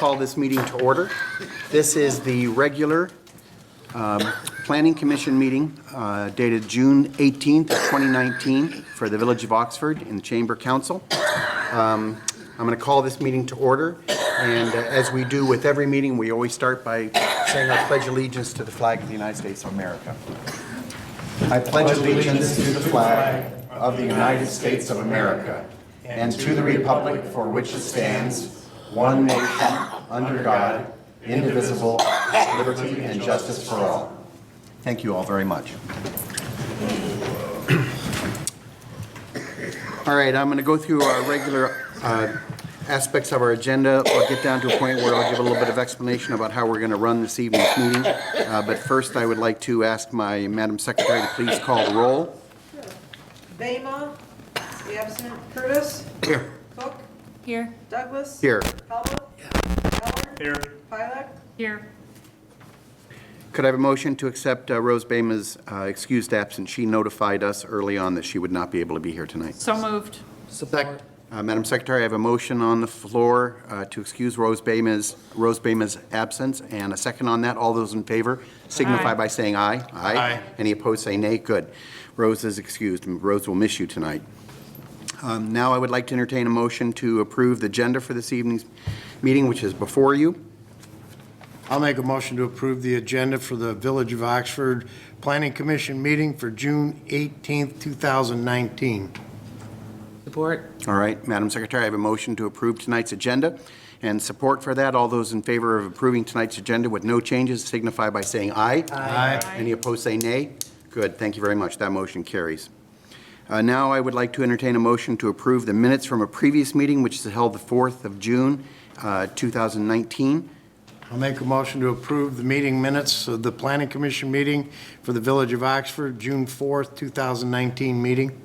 call this meeting to order. This is the regular Planning Commission meeting dated June 18th, 2019 for the Village of Oxford in the Chamber Council. I'm going to call this meeting to order, and as we do with every meeting, we always start by saying our pledge allegiance to the flag of the United States of America. I pledge allegiance to the flag of the United States of America and to the republic for which it stands, one nation, under God, indivisible, with liberty and justice for all. Thank you all very much. All right, I'm going to go through our regular aspects of our agenda. I'll get down to a point where I'll give a little bit of explanation about how we're going to run this evening's meeting. But first, I would like to ask my Madam Secretary to please call the roll. Bema, the absent. Curtis. Here. Cook. Here. Douglas. Here. Talbot. Heller. Here. Pilak. Here. Could I have a motion to accept Rose Bama's excused absence? She notified us early on that she would not be able to be here tonight. So moved. Support. Madam Secretary, I have a motion on the floor to excuse Rose Bama's absence, and a second on that. All those in favor signify Aye. by saying aye. Aye. Any opposed say nay. Good. Rose is excused, and Rose will miss you tonight. Now I would like to entertain a motion to approve the agenda for this evening's meeting, which is before you. I'll make a motion to approve the agenda for the Village of Oxford Planning Commission meeting for June 18th, 2019. Support. All right, Madam Secretary, I have a motion to approve tonight's agenda, and support for that. All those in favor of approving tonight's agenda with no changes signify by saying aye. Aye. Any opposed say nay. Good, thank you very much. That motion carries. Now I would like to entertain a motion to approve the minutes from a previous meeting, which is held the 4th of June, 2019. I'll make a motion to approve the meeting minutes of the Planning Commission meeting for the Village of Oxford, June 4th, 2019 meeting.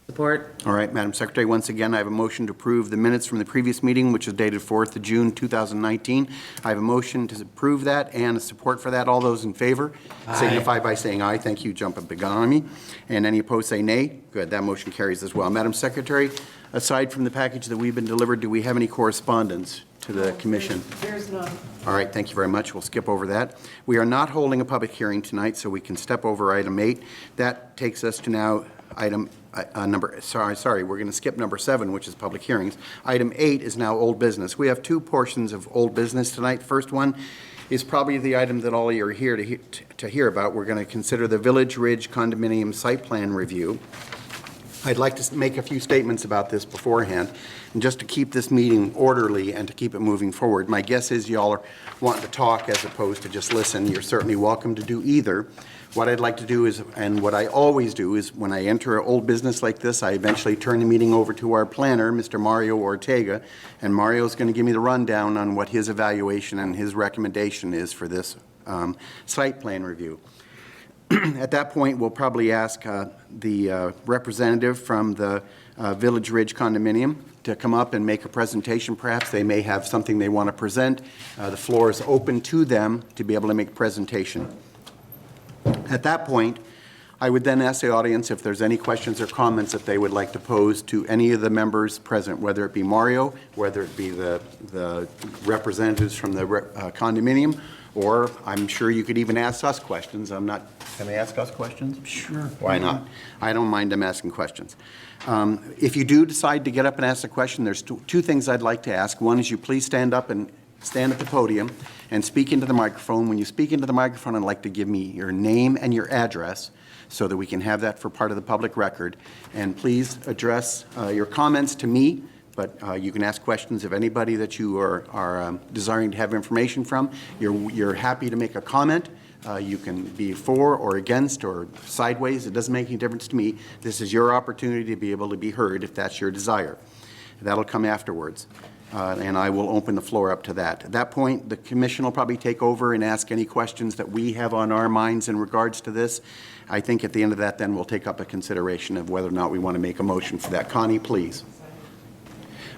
Support. All right, Madam Secretary, once again, I have a motion to approve the minutes from the previous meeting, which was dated 4th of June, 2019. I have a motion to approve that and a support for that. All those in favor signify by saying aye. Thank you, jump up on me. And any opposed say nay. Good, that motion carries as well. Madam Secretary, aside from the package that we've been delivered, do we have any correspondence to the commission? There's none. All right, thank you very much. We'll skip over that. We are not holding a public hearing tonight, so we can step over item 8. That takes us to now item we're going to skip number 7, which is public hearings. Item 8 is now old business. We have two portions of old business tonight. First one is probably the item that all of you are here to hear about. We're going to consider the Village Ridge condominium site plan review. I'd like to make a few statements about this beforehand, and just to keep this meeting orderly and to keep it moving forward. My guess is y'all are wanting to talk as opposed to just listen. You're certainly welcome to do either. What I'd like to do is, and what I always do is, when I enter old business like this, I eventually turn the meeting over to our planner, Mr. Mario Ortega, and Mario's going to give me the rundown on what his evaluation and his recommendation is for this site plan review. At that point, we'll probably ask the representative from the Village Ridge condominium to come up and make a presentation. Perhaps they may have something they want to present. The floor is open to them to be able to make a presentation. At that point, I would then ask the audience if there's any questions or comments that they would like to pose to any of the members present, whether it be Mario, whether it be the representatives from the condominium, or I'm sure you could even ask us questions. Can they ask us questions? Sure. Why not? I don't mind them asking questions. If you do decide to get up and ask a question, there's two things I'd like to ask. One is you please stand up and stand at the podium and speak into the microphone. When you speak into the microphone, I'd like to give me your name and your address so that we can have that for part of the public record. And please address your comments to me, but you can ask questions of anybody that you are desiring to have information from. You're happy to make a comment. You can be for or against or sideways. It doesn't make any difference to me. This is your opportunity to be able to be heard if that's your desire. That'll come afterwards. And I will open the floor up to that. At that point, the commission will probably take over and ask any questions that we have on our minds in regards to this. I think at the end of that, then we'll take up a consideration of whether or not we want to make a motion for that. Connie, please.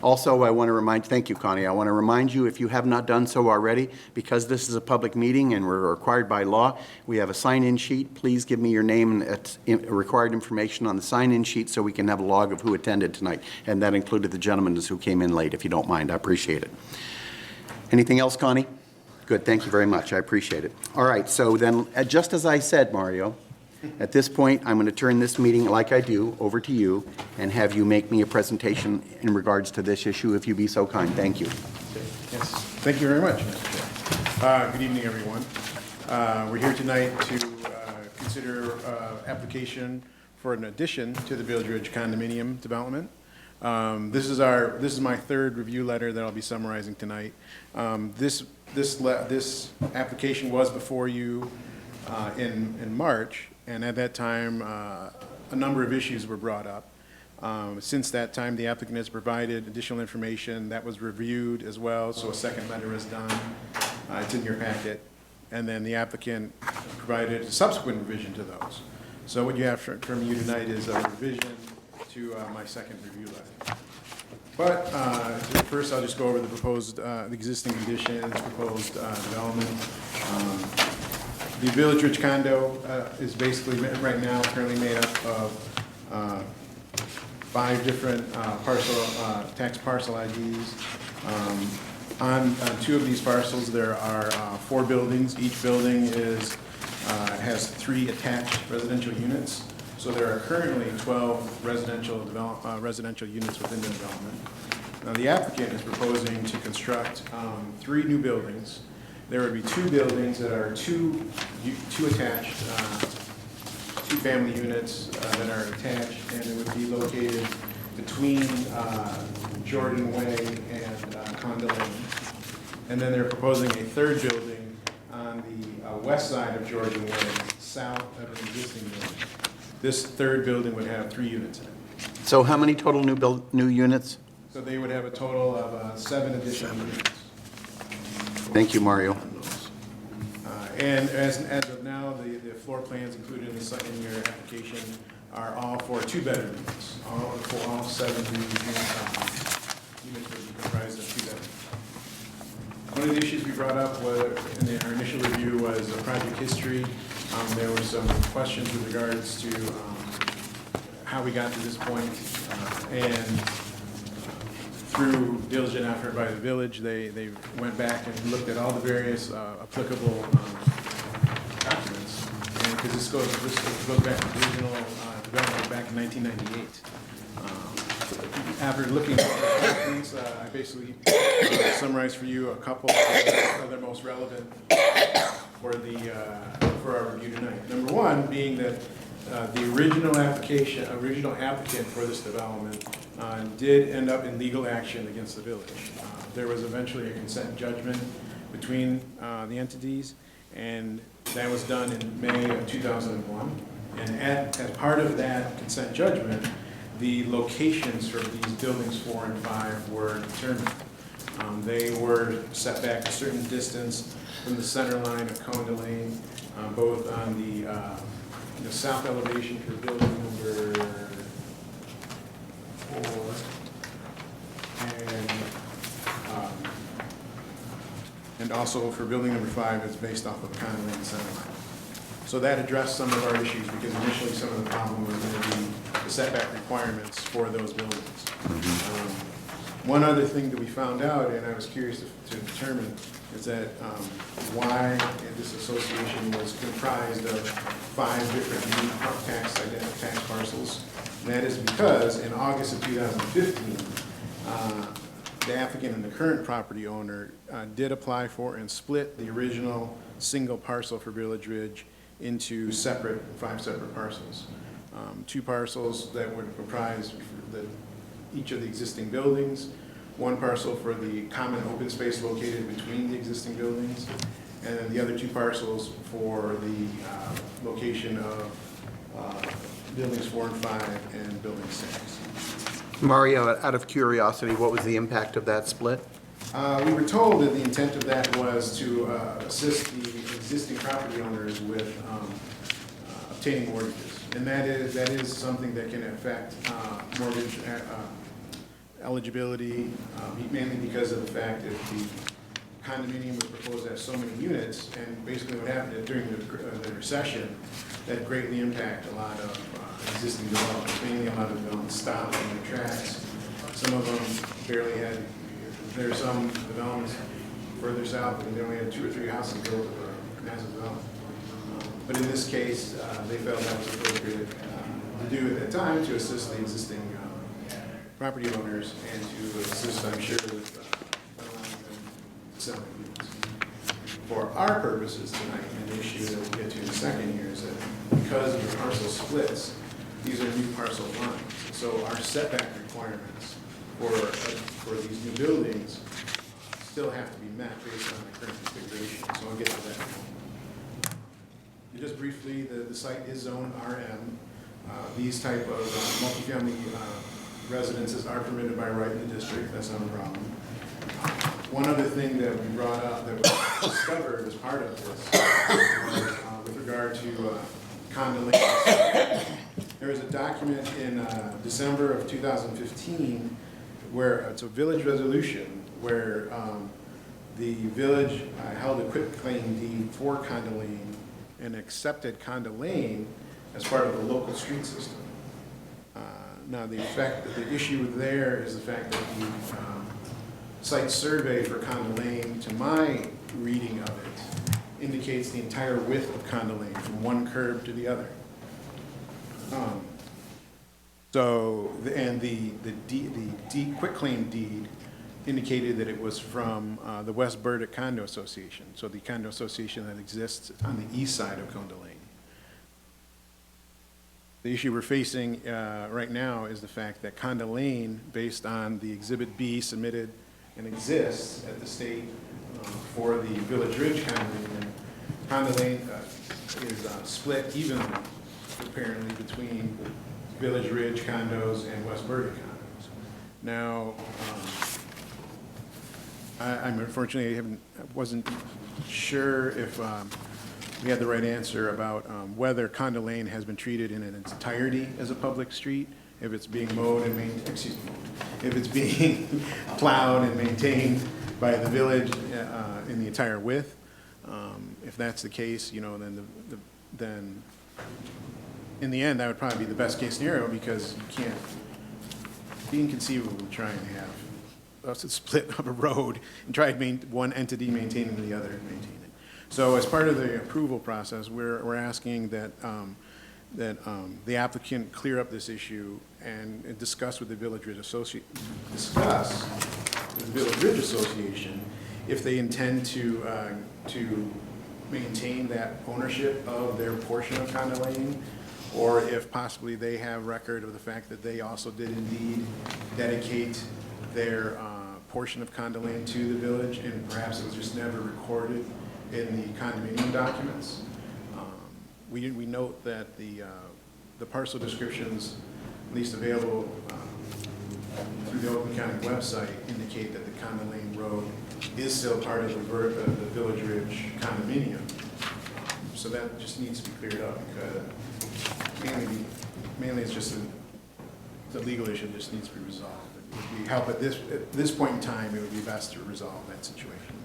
Also, I want to remind, thank you, Connie. I want to remind you, if you have not done so already, because this is a public meeting and we're required by law, we have a sign-in sheet. Please give me your name and required information on the sign-in sheet so we can have a log of who attended tonight. And that included the gentlemen who came in late, if you don't mind. I appreciate it. Anything else, Connie? Good, thank you very much, I appreciate it. All right, so then, just as I said, Mario, at this point, I'm going to turn this meeting, like I do, over to you and have you make me a presentation in regards to this issue, if you be so kind. Thank you. Yes, thank you very much, Mr. Chair. Good evening, everyone. We're here tonight to consider application for an addition to the Village Ridge condominium development. This is my third review letter that I'll be summarizing tonight. This application was before you in March, and at that time, a number of issues were brought up. Since that time, the applicant has provided additional information that was reviewed as well, so a second letter is done. It's in your packet. And then the applicant provided a subsequent revision to those. So what you have from you tonight is a revision to my second review letter. But first, I'll just go over the proposed, the existing conditions, proposed development. The Village Ridge condo is basically, right now, currently made up of 5 different tax parcel IDs. On 2 of these parcels, there are 4 buildings. Each building has 3 attached residential units. So there are currently 12 residential units within the development. Now, the applicant is proposing to construct 3 new buildings. There would be 2 buildings that are two attached, 2 family units that are attached, and it would be located between Jordan Way and Condo Lane. And then they're proposing a 3rd building on the west side of Jordan Way, south of an existing building. This 3rd building would have 3 units in it. So how many total new units? So they would have a total of 7 additional units. Thank you, Mario. And as of now, the floor plans included in your application are all for 2-bedroom units. For all 7 units would be comprised of 2 bedrooms. One of the issues we brought up in our initial review was project history. There were some questions with regards to how we got to this point, and through diligent effort by the village, they went back and looked at all the various applicable documents. And because this goes back to the original development back in 1998. After looking at the documents, I basically summarized for you a couple of the most relevant for our review tonight. Number one being that the original applicant for this development did end up in legal action against the village. There was eventually a consent judgment between the entities, and that was done in May of 2001. And as part of that consent judgment, the locations for these buildings 4 and 5 were determined. They were set back a certain distance from the center line of Conda Lane, both on the south elevation for building number 4 and also for building number 5, it's based off of Conda Lane center line. So that addressed some of our issues, because initially some of the problem was going to be the setback requirements for those buildings. One other thing that we found out, and I was curious to determine, is that why this association was comprised of 5 different unique tax parcels. And that is because in August of 2015, the applicant and the current property owner did apply for and split the original single parcel for Village Ridge into 5 separate parcels. 2 parcels that would comprise each of the existing buildings, 1 parcel for the common open space located between the existing buildings, and then the other 2 parcels for the location of buildings 4 and 5 and building 6. Mario, out of curiosity, what was the impact of that split? We were told that the intent of that was to assist the existing property owners with obtaining mortgages. And that is something that can affect mortgage eligibility, mainly because of the fact that the condominium was proposed to have so many units, and basically what happened during the recession, that greatly impacted a lot of existing developments, mainly a lot of developments stopped in their tracks. Some of them barely had, there are some developments further south, and they only had 2 or 3 houses built of a massive development. But in this case, they felt that was appropriate to do at that time to assist the existing property owners and to assist, I'm sure, with allowing them to sell their units. For our purposes tonight, and the issue that we'll get to in a second here is that because of the parcel splits, these are new parcel lines. So our setback requirements for these new buildings still have to be met based on the current configuration. So I'll get to that in a moment. Just briefly, the site is zoned RM. These type of multifamily residences are permitted by right in the district. That's not a problem. One other thing that we brought up that was discovered as part of this was with regard to condo lanes. There was a document in December of 2015 where it's a village resolution where the village held a quitclaim deed for Condo Lane and accepted Condo Lane as part of the local street system. Now, the issue there is the fact that the site survey for Condo Lane, to my reading of it, indicates the entire width of Condo Lane from one curb to the other. The quitclaim deed indicated that it was from the West Burdick Condo Association, so the condo association that exists on the east side of Condo Lane. The issue we're facing right now is the fact that Condo Lane, based on the Exhibit B submitted and exists at the state for the Village Ridge condominium, Condo Lane is split evenly, apparently, between Village Ridge condos and West Burdick condos. Now, I'm unfortunately, I wasn't sure if we had the right answer about whether Condo Lane has been treated in its entirety as a public street, if it's being mowed and if it's being plowed and maintained by the village in the entire width. If that's the case, you know, then in the end, that would probably be the best case scenario, because you can't be inconceivable try and have us split up a road and try one entity maintaining the other and maintain it. So as part of the approval process, we're asking that the applicant clear up this issue and discuss with the Village Ridge Association if they intend to maintain that ownership of their portion of Condo Lane, or if possibly they have record of the fact that they also did indeed dedicate their portion of Condo Lane to the village, and perhaps it was just never recorded in the condominium documents. We note that the parcel descriptions, at least available through the Oakland County website, indicate that the Condo Lane Road is still part of the Village Ridge condominium. So that just needs to be cleared up, because mainly it's just the legal issue just needs to be resolved. It would be help at this point in time, it would be best to resolve that situation.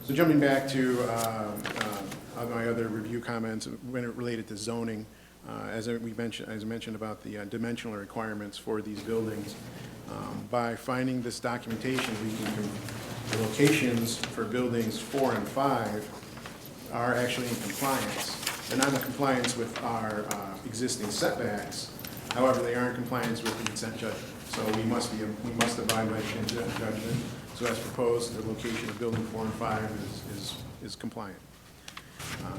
So jumping back to my other review comments when it related to zoning, as I mentioned about the dimensional requirements for these buildings, by finding this documentation, the locations for buildings 4 and 5 are actually in compliance. They're not in compliance with our existing setbacks. However, they are in compliance with the consent judgment. So we must abide by the consent judgment. So as proposed, the location of building 4 and 5 is compliant.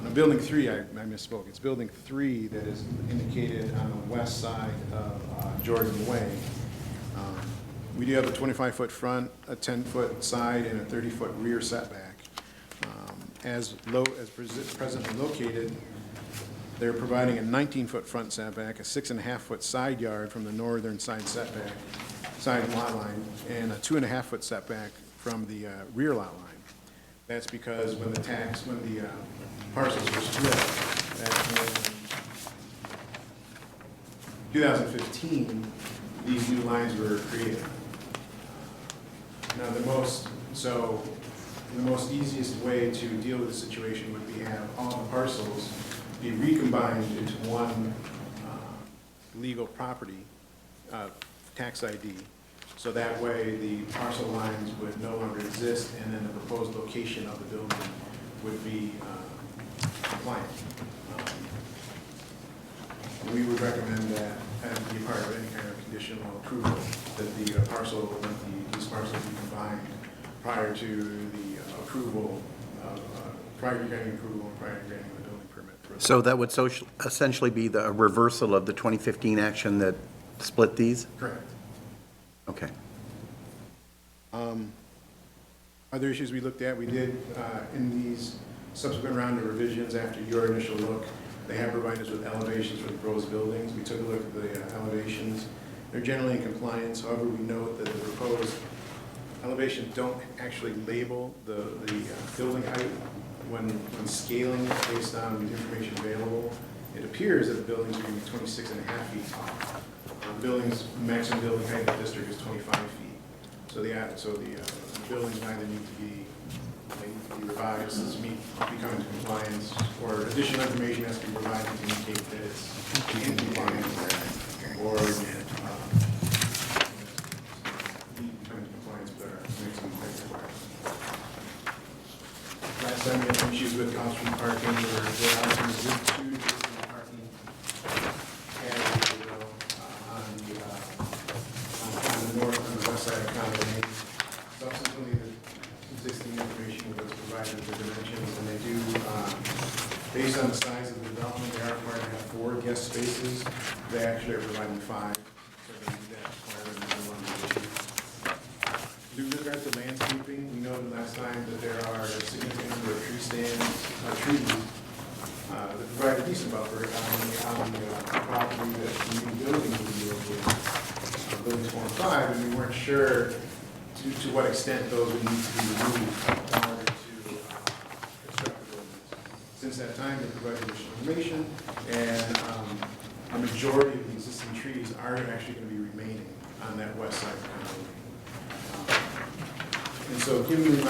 Now, building 3, I misspoke. It's building 3 that is indicated on the west side of Jordan Way. We do have a 25-foot front, a 10-foot side, and a 30-foot rear setback. As presently located, they're providing a 19-foot front setback, a 6.5-foot side yard from the northern side setback, side lot line, and a 2.5-foot setback from the rear lot line. That's because when the parcels were split back in 2015, these new lines were created. Now, the most easiest way to deal with the situation would be have all the parcels be recombined into one legal property, tax ID, So that way, the parcel lines would no longer exist, and then the proposed location of the building would be compliant. We would recommend that, as be part of any kind of conditional approval, that the parcel, that these parcels be combined prior to the approval, prior to granting approval and prior to granting the building permit. So that would essentially be the reversal of the 2015 action that split these? Correct. Okay. Other issues we looked at, we did, in these subsequent round of revisions after your initial look, they have provided us with elevations for the proposed buildings. We took a look at the elevations. They're generally in compliance. However, we note that the proposed elevations don't actually label the building height when scaling it based on the information available. It appears that the buildings are going to be 26.5 feet tall. The building's maximum building height in the district is 25 feet. So the buildings either need to be revised to become into compliance, or additional information has to be provided to indicate that it's in compliance, or become into compliance with our maximum height requirements. Last time we had some issues with off-street parking, there are two existing parking areas on the north and the west side of County Lane. Subsequently, the existing information was provided with the dimensions, and they do, based on the size of the development, they are required to have 4 guest spaces. They actually are providing 5, so they need that requirement in the one. With regard to landscaping, we noted last time that there are a significant number of trees that provide a decent buffer on the property that the new building will be located, buildings 4 and 5, and we weren't sure to what extent those would need to be removed in order to construct the buildings. Since that time, they provided additional information, and a majority of the existing trees are actually going to be remaining on that west side of the county. And so given the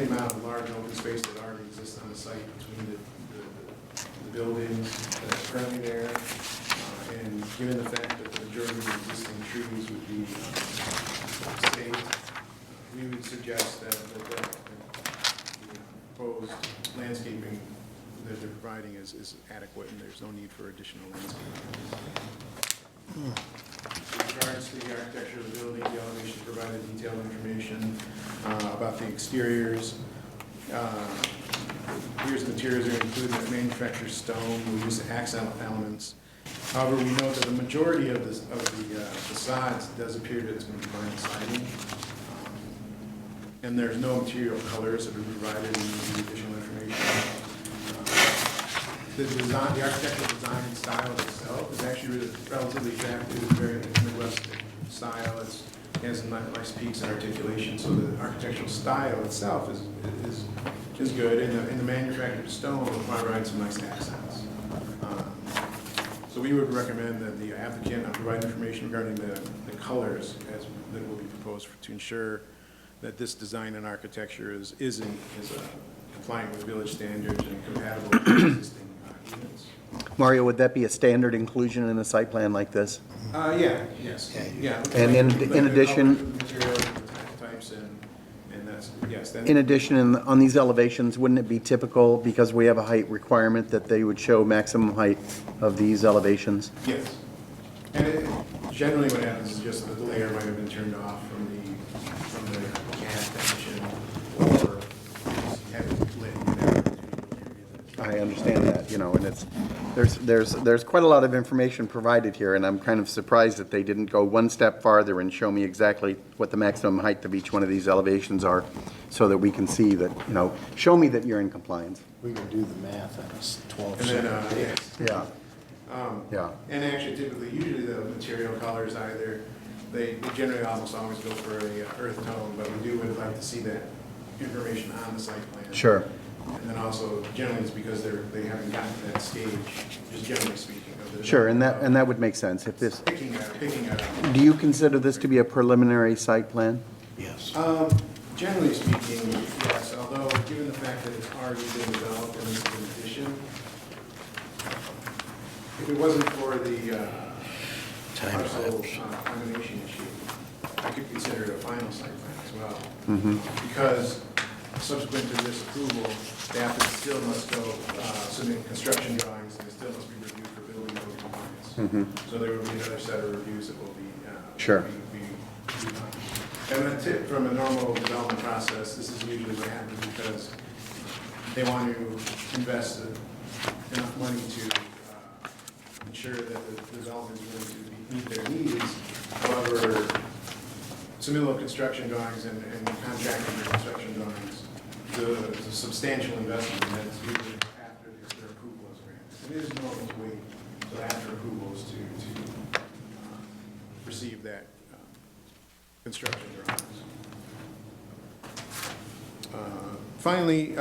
amount of large open space that already exists on the site between the buildings that are currently there, and given the fact that the majority of the existing trees would be saved, we would suggest that the proposed landscaping that they're providing is adequate, and there's no need for additional landscaping. With regards to the architecture of the building, the elevation provided detailed information about the exteriors. Here's the materials that are included in the manufactured stone. We use accent elements. However, we note that the majority of the facades does appear that it's going to be vinyl siding. And there's no material colors that are provided in the additional information. The architectural design and style itself is actually relatively attractive. It's very Midwest style. It has nice peaks and articulation, so the architectural style itself is good. In the manufactured stone, will provide some nice accents. So we would recommend that the applicant provide information regarding the colors that will be proposed to ensure that this design and architecture is compliant with village standards and compatible with existing units. Mario, would that be a standard inclusion in a site plan like this? Yes. Yeah. And in addition- The materials, the types, and that's, yes. In addition, on these elevations, wouldn't it be typical, because we have a height requirement, that they would show maximum height of these elevations? Yes. And generally what happens is just that the layer might have been turned off from the CAD definition, or just have it lit whatever. I understand that, and there's quite a lot of information provided here, and I'm kind of surprised that they didn't go one step farther and show me exactly what the maximum height of each one of these elevations are, so that we can see that, show me that you're in compliance. We can do the math on this 12. And then, Yeah. Yeah. and actually usually the material colors they generally almost always go for a earth tone, but we would like to see that information on the site plan. Sure. And then also, generally it's because they haven't gotten to that stage, just generally speaking. Of the Sure, and that would make sense. If this, Picking it up. do you consider this to be a preliminary site plan? Yes. Generally speaking, yes, although given the fact that it's already been developed and it's an addition, if it wasn't for the parcel combination issue, I could consider it a final site plan as well. Because subsequent to this approval, the applicant still must go submit construction drawings, and it still must be reviewed for building code compliance. So there will be another set of reviews that will be. Sure. be done. And a tip from a normal development process, this is usually what happens because they want to invest enough money to ensure that the development is going to meet their needs. However, submittal of construction drawings and contracting for construction drawings is a substantial investment, and that's usually after their approval is granted. It is normal to wait until after approvals to receive that construction drawings. Finally,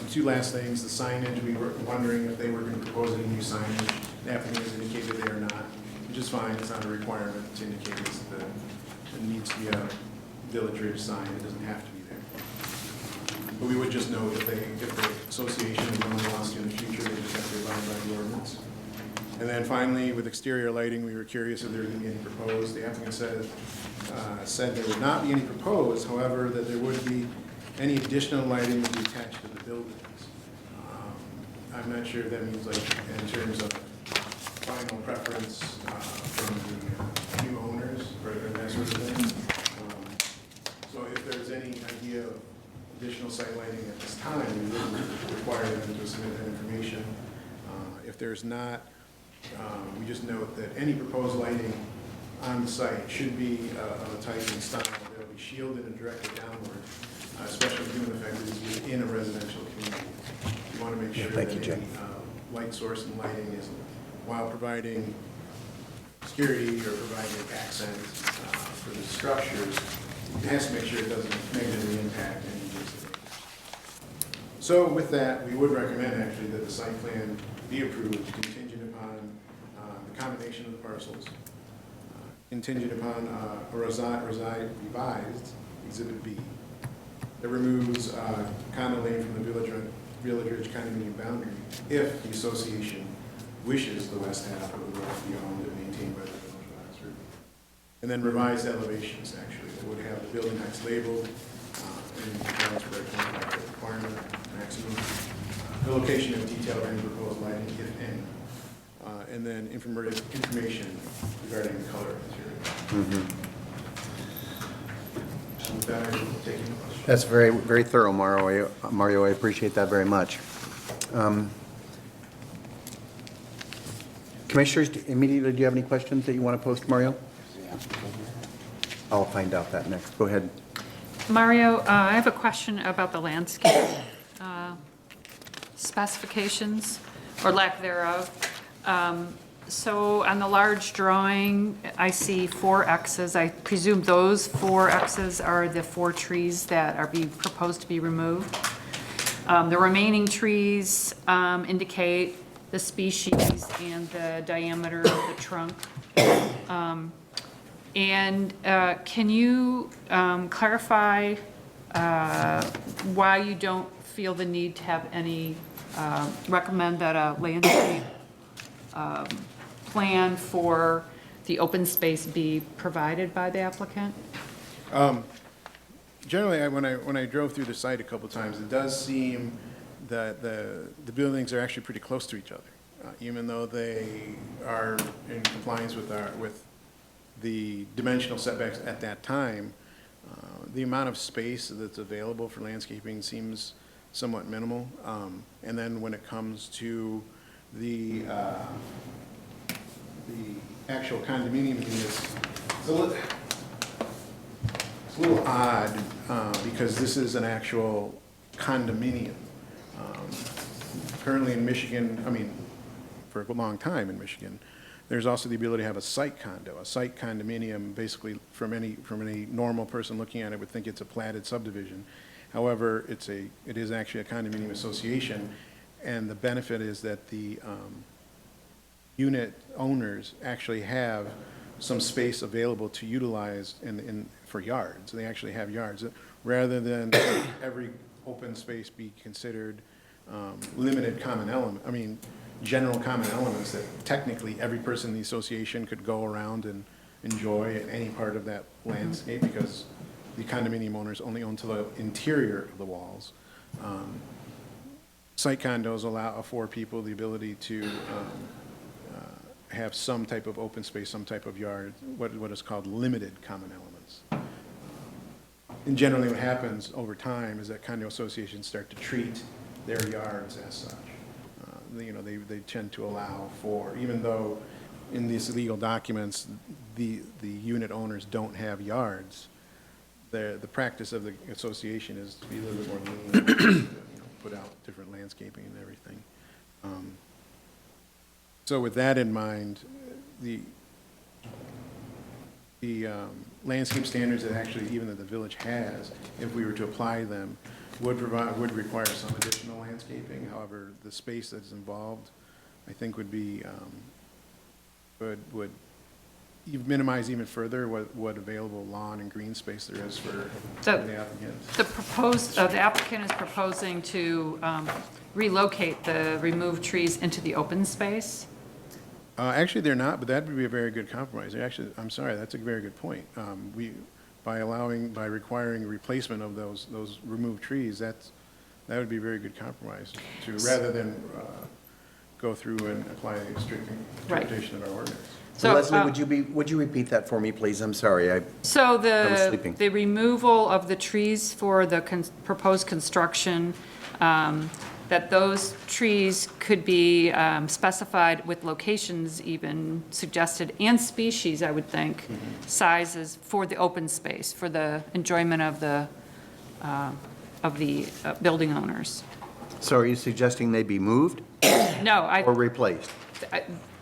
two last things, the signage, we were wondering if they were going to propose any new signage. The applicant has indicated they are not, which is fine, it's not a requirement to indicate that it needs to be a Village Ridge sign, it doesn't have to be there. But we would just note if the association only wants to in the future, they just have to abide by the ordinance. And then finally, with exterior lighting, we were curious if there was going to be any proposed. The applicant said there would not be any proposed, however, that there would be any additional lighting would be attached to the buildings. I'm not sure if that means like in terms of final preference from the new owners or that sort of thing. So if there's any idea of additional site lighting at this time, we would require them to submit that information. If there's not, we just note that any proposed lighting on the site should be of a type and style that will be shielded and directed downward, especially given the fact that it's within a residential community. You want to make sure that any light source and lighting is, while providing security or providing accent for the structures, it has to make sure it doesn't negatively impact any use of it. So with that, we would recommend actually that the site plan be approved contingent upon the combination of the parcels, contingent upon a revised Exhibit B that removes Condo Lane from the Village Ridge condominium boundary if the association wishes the west half of the road to be owned and maintained by the Village of Oxford. And then revised elevations, actually, that would have the building heights labeled in compliance with our 25-foot requirement maximum, the location of detail of any proposed lighting, if any, and then information regarding the color material. So with that, I will take any questions. That's very, very thorough, Mario. I appreciate that very much. Commissioners, immediately, do you have any questions that you want to post, Mario? I'll find out that next. Go ahead. Mario, I have a question about the landscape specifications, or lack thereof. So on the large drawing, I see 4 X's. I presume those 4 X's are the 4 trees that are being proposed to be removed. The remaining trees indicate the species and the diameter of the trunk. And can you clarify why you don't feel the need to have any, recommend that a landscape plan for the open space be provided by the applicant? Generally, when I drove through the site a couple times, it does seem that the buildings are actually pretty close to each other, even though they are in compliance with the dimensional setbacks at that time. The amount of space that's available for landscaping seems somewhat minimal. And then when it comes to the actual condominium units, it's a little odd because this is an actual condominium. Currently in Michigan, I mean, for a long time in Michigan, there's also the ability to have a site condo. A site condominium, basically, from any normal person looking at it, would think it's a platted subdivision. However, it is actually a condominium association, and the benefit is that the unit owners actually have some space available to utilize for yards. They actually have yards, rather than every open space be considered limited common element. I mean, general common elements that technically every person in the association could go around and enjoy any part of that landscape because the condominium owners only own to the interior of the walls. Site condos afford people the ability to have some type of open space, some type of yard, what is called limited common elements. And generally what happens over time is that condo associations start to treat their yards as such. They tend to allow for, even though in these legal documents, the unit owners don't have yards, the practice of the association is to be a little bit more lenient, put out different landscaping and everything. So with that in mind, the landscape standards that actually even that the village has, if we were to apply them, would require some additional landscaping. However, the space that's involved, I think would be, would minimize even further what available lawn and green space there is for the applicant. The applicant is proposing to relocate the removed trees into the open space? Actually, they're not, but that would be a very good compromise. Actually, I'm sorry, that's a very good point. By requiring replacement of those removed trees, that would be a very good compromise rather than go through and apply a strict interpretation of our ordinance. So, Leslie, would you repeat that for me, please? I'm sorry. So was sleeping. the removal of the trees for the proposed construction, that those trees could be specified with locations even suggested and species, I would think, sizes for the open space, for the enjoyment of the building owners. So are you suggesting they be moved No, or replaced?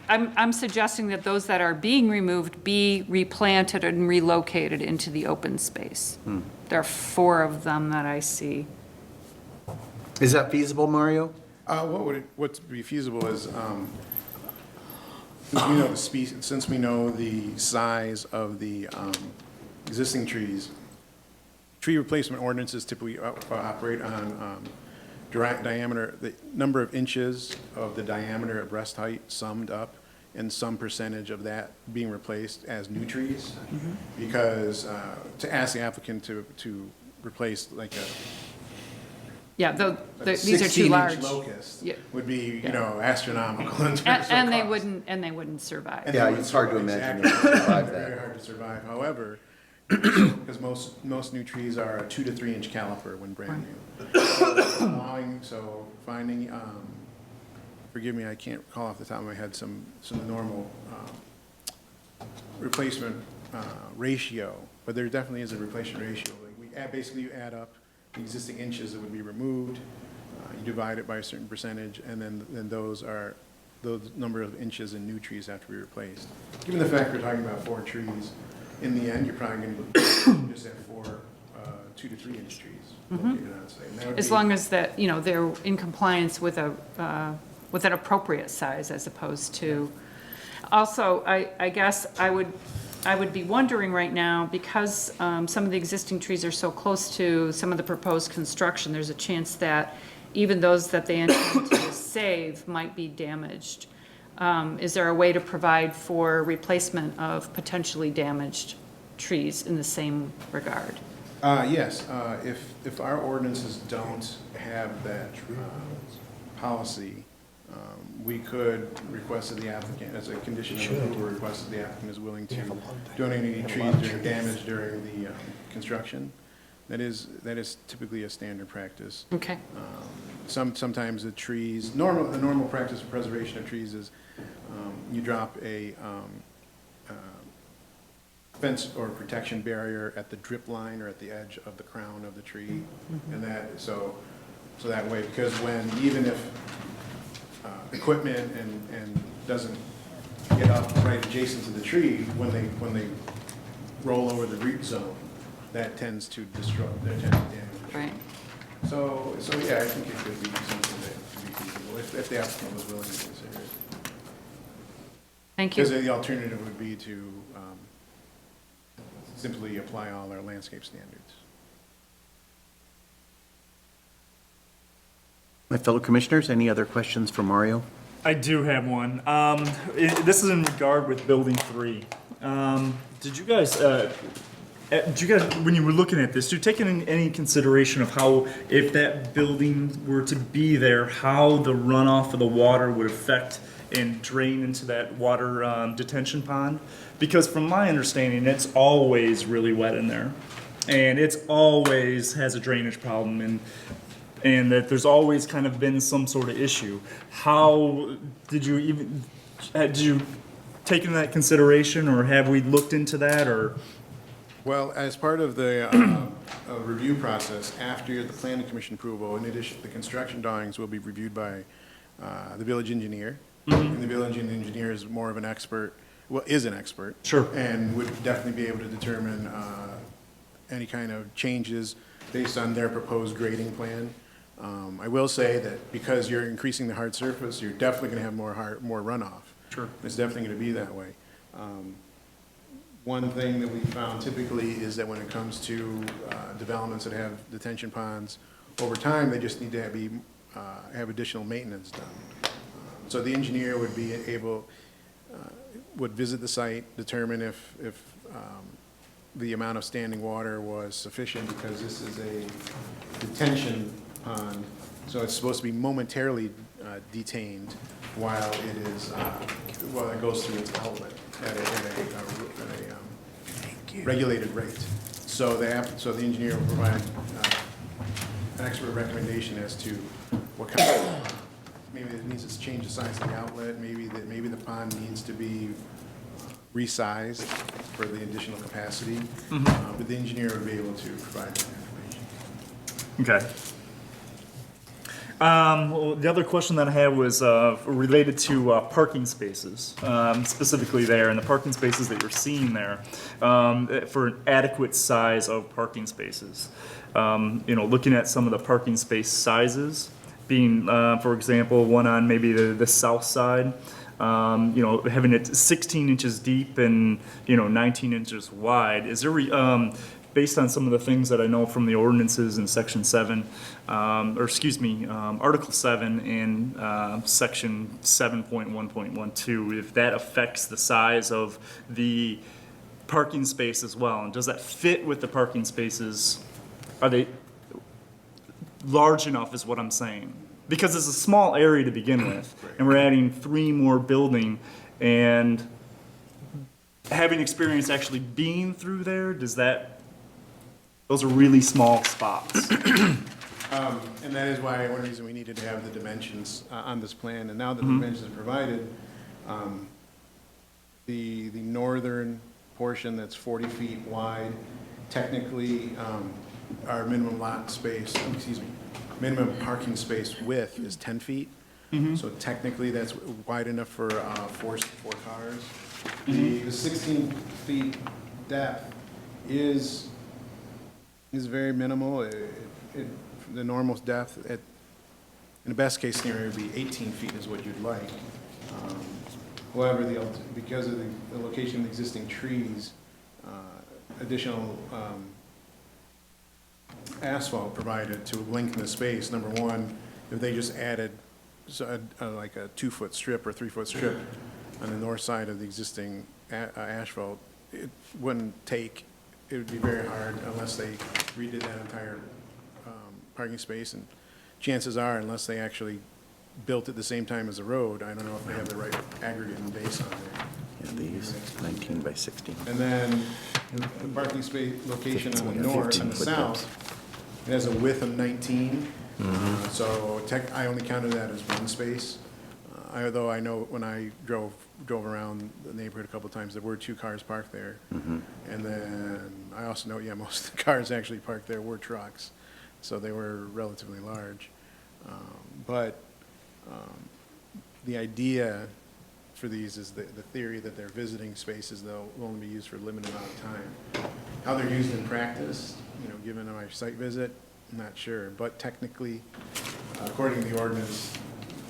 I'm suggesting that those that are being removed be replanted and relocated into the open space. There are 4 of them that I see. Is that feasible, Mario? What'd be feasible is, since we know the size of the existing trees, tree replacement ordinances typically operate on diameter, the number of inches of the diameter at breast height summed up, and some percentage of that being replaced as new trees. Because to ask the applicant to replace like a Yeah, these are too 16-inch large. locust Yeah. would be, astronomical in terms of And they cost. wouldn't survive. And Yeah, they would it's hard to survive, imagine they would survive Very that. hard to survive. However, because most new trees are a 2 to 3 inch caliper when brand new. Finding, forgive me, I can't call off the top of my head some normal replacement ratio, but there definitely is a replacement ratio. Like basically you add up the existing inches that would be removed, you divide it by a certain percentage, and then those number of inches in new trees have to be replaced. Given the fact we're talking about 4 trees, in the end, you're probably going to just have 4 2 to 3 inch trees located on site. And that would As be- long as that, they're in compliance with with an appropriate size as opposed to. Also, I guess I would be wondering right now, because some of the existing trees are so close to some of the proposed construction, there's a chance that even those that they intend to save might be damaged. Is there a way to provide for replacement of potentially damaged trees in the same regard? Yes, if our ordinances don't have that policy, we could request that the applicant, as a condition of approval, request that the applicant is willing to donate any trees during damage during the construction. That is typically a standard practice. Okay. Sometimes the normal practice of preservation of trees is you drop a fence or protection barrier at the drip line or at the edge of the crown of the tree. And so that way, because even if equipment and doesn't get up right adjacent to the tree, when they roll over the root zone, that tends to destroy, that tends to damage the tree. Right. So yeah, I think it could be something that could be feasible if the applicant was willing to consider it. Thank you. Because the alternative would be to simply apply all our landscape standards. My fellow commissioners, any other questions for Mario? I do have one. This is in regard with Building 3. Did you guys, when you were looking at this, did you take in any consideration of how, if that building were to be there, how the runoff of the water would affect and drain into that water detention pond? Because from my understanding, it's always really wet in there. And it's always has a drainage problem, and that there's always kind of been some sort of issue. How did you take into that consideration, or have we looked into that, or? Well, as part of the review process, after the planning commission approval, in addition, the construction drawings will be reviewed by the village engineer. And the village engineer is more of an expert, well, is an expert. Sure. And would definitely be able to determine any kind of changes based on their proposed grading plan. I will say that because you're increasing the hard surface, you're definitely going to have more runoff. Sure. It's definitely going to be that way. One thing that we found typically is that when it comes to developments that have detention ponds, over time, they just need to have additional maintenance done. So the engineer would be able, would visit the site, determine if the amount of standing water was sufficient, because this is a detention pond, so it's supposed to be momentarily detained while it is, while it goes through its outlet at a regulated rate. So the engineer will provide an expert recommendation as to what kind of, maybe it needs to change the size of the outlet, maybe the pond needs to be resized for the additional capacity, but the engineer would be able to provide that information. Okay. Well, the other question that I had was related to parking spaces, specifically there, and the parking spaces that you're seeing there, for an adequate size of parking spaces. Looking at some of the parking space sizes, being, for example, one on maybe the south side, having it 16 inches deep and, 19 inches wide. Is there, based on some of the things that I know from the ordinances in Section 7, Article 7 and Section 7.1.12, if that affects the size of the parking space as well? And does that fit with the parking spaces? Are they large enough is what I'm saying? Because it's a small area to begin with, and we're adding 3 more building, and having experience actually being through there, those are really small spots. And that is why, one reason we needed to have the dimensions on this plan, and now that the dimensions are provided, the northern portion that's 40 feet wide, technically, our minimum minimum parking space width is 10 feet. So technically, that's wide enough for 4 cars. The 16 feet depth is very minimal. The normal depth, in the best case scenario, would be 18 feet is what you'd like. However, because of the location of the existing trees, additional asphalt provided to lengthen the space. Number one, if they just added like a 2-foot strip or 3-foot strip on the north side of the existing asphalt, it wouldn't take, it would be very hard unless they redid that entire parking space. And chances are, unless they actually built it the same time as the road, I don't know if they have the right aggregate and base on there. Yeah, these 19 by 16. And then the parking space location on the north and the 15-foot south, it has a width of 19. So I only counted that as one space. Although I know when I drove around the neighborhood a couple of times, there were 2 cars parked there. And then I also know, most of the cars actually parked there were trucks. So they were relatively large. But the idea for these is the theory that they're visiting spaces, they'll only be used for a limited amount of time. How they're used in practice, given my site visit, I'm not sure. But technically, according to the ordinance,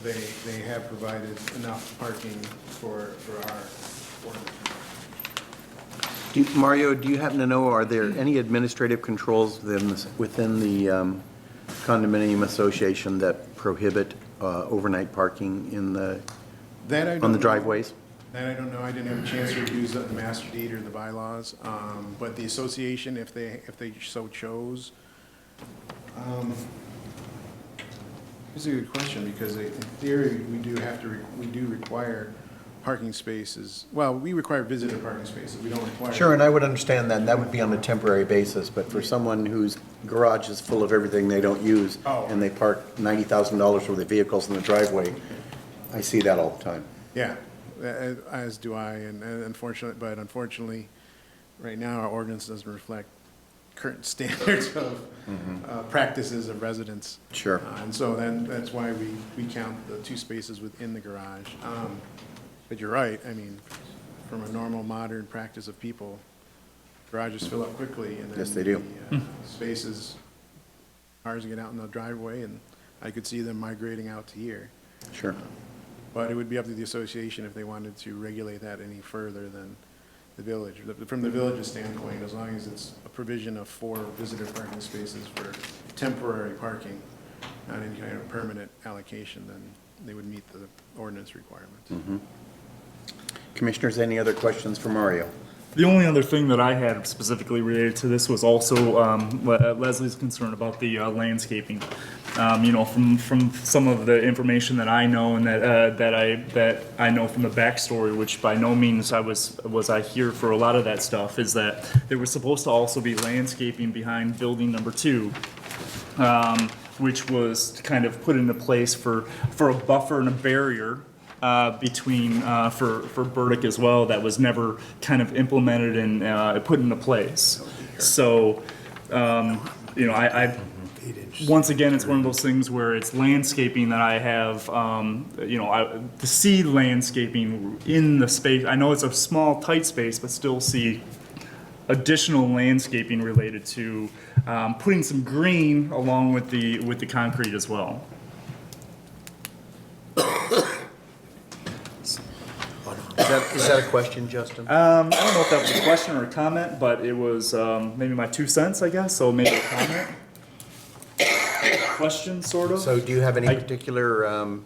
they have provided enough parking for our ordinance. Mario, do you happen to know, are there any administrative controls within the condominium association that prohibit overnight parking on the driveways? That I don't know, I didn't have a chance to review the master deed or the bylaws, but the association, if they so chose, it's a good question, because in theory, we do require parking spaces, well, we require visitor parking spaces, we don't require. Sure, and I would understand that, and that would be on a temporary basis, but for someone whose garage is full of everything they don't use, Oh. and they park $90,000 worth of vehicles in the driveway, I see that all the time. Yeah, as do I, and unfortunately, right now, our ordinance doesn't reflect current standards of practices of residents. Sure. And so then, that's why we count the 2 spaces within the garage. But you're right, I mean, from a normal, modern practice of people, garages fill up quickly, and then. Yes, they do. the, Spaces, cars get out in the driveway, and I could see them migrating out to here. Sure. But it would be up to the association if they wanted to regulate that any further than the village. From the village's standpoint, as long as it's a provision of 4 visitor parking spaces for temporary parking, not any kind of permanent allocation, then they would meet the ordinance requirements. Commissioners, any other questions for Mario? The only other thing that I had specifically related to this was also Leslie's concern about the landscaping. You know, from some of the information that I know and that I know from the backstory, which by no means was I here for a lot of that stuff, is that there was supposed to also be landscaping behind building number 2. Which was kind of put into place for a buffer and a barrier between for Burdick as well, that was never kind of implemented and put into place. So, you know, I once again, it's one of those things where it's landscaping that I have, you know, to see landscaping in the space. I know it's a small, tight space, but still see additional landscaping related to putting some green along with the concrete as well. Is that a question, Justin? I don't know if that was a question or a comment, but it was maybe my 2 cents, I guess, so maybe a comment. Question, sort of. So do you have any particular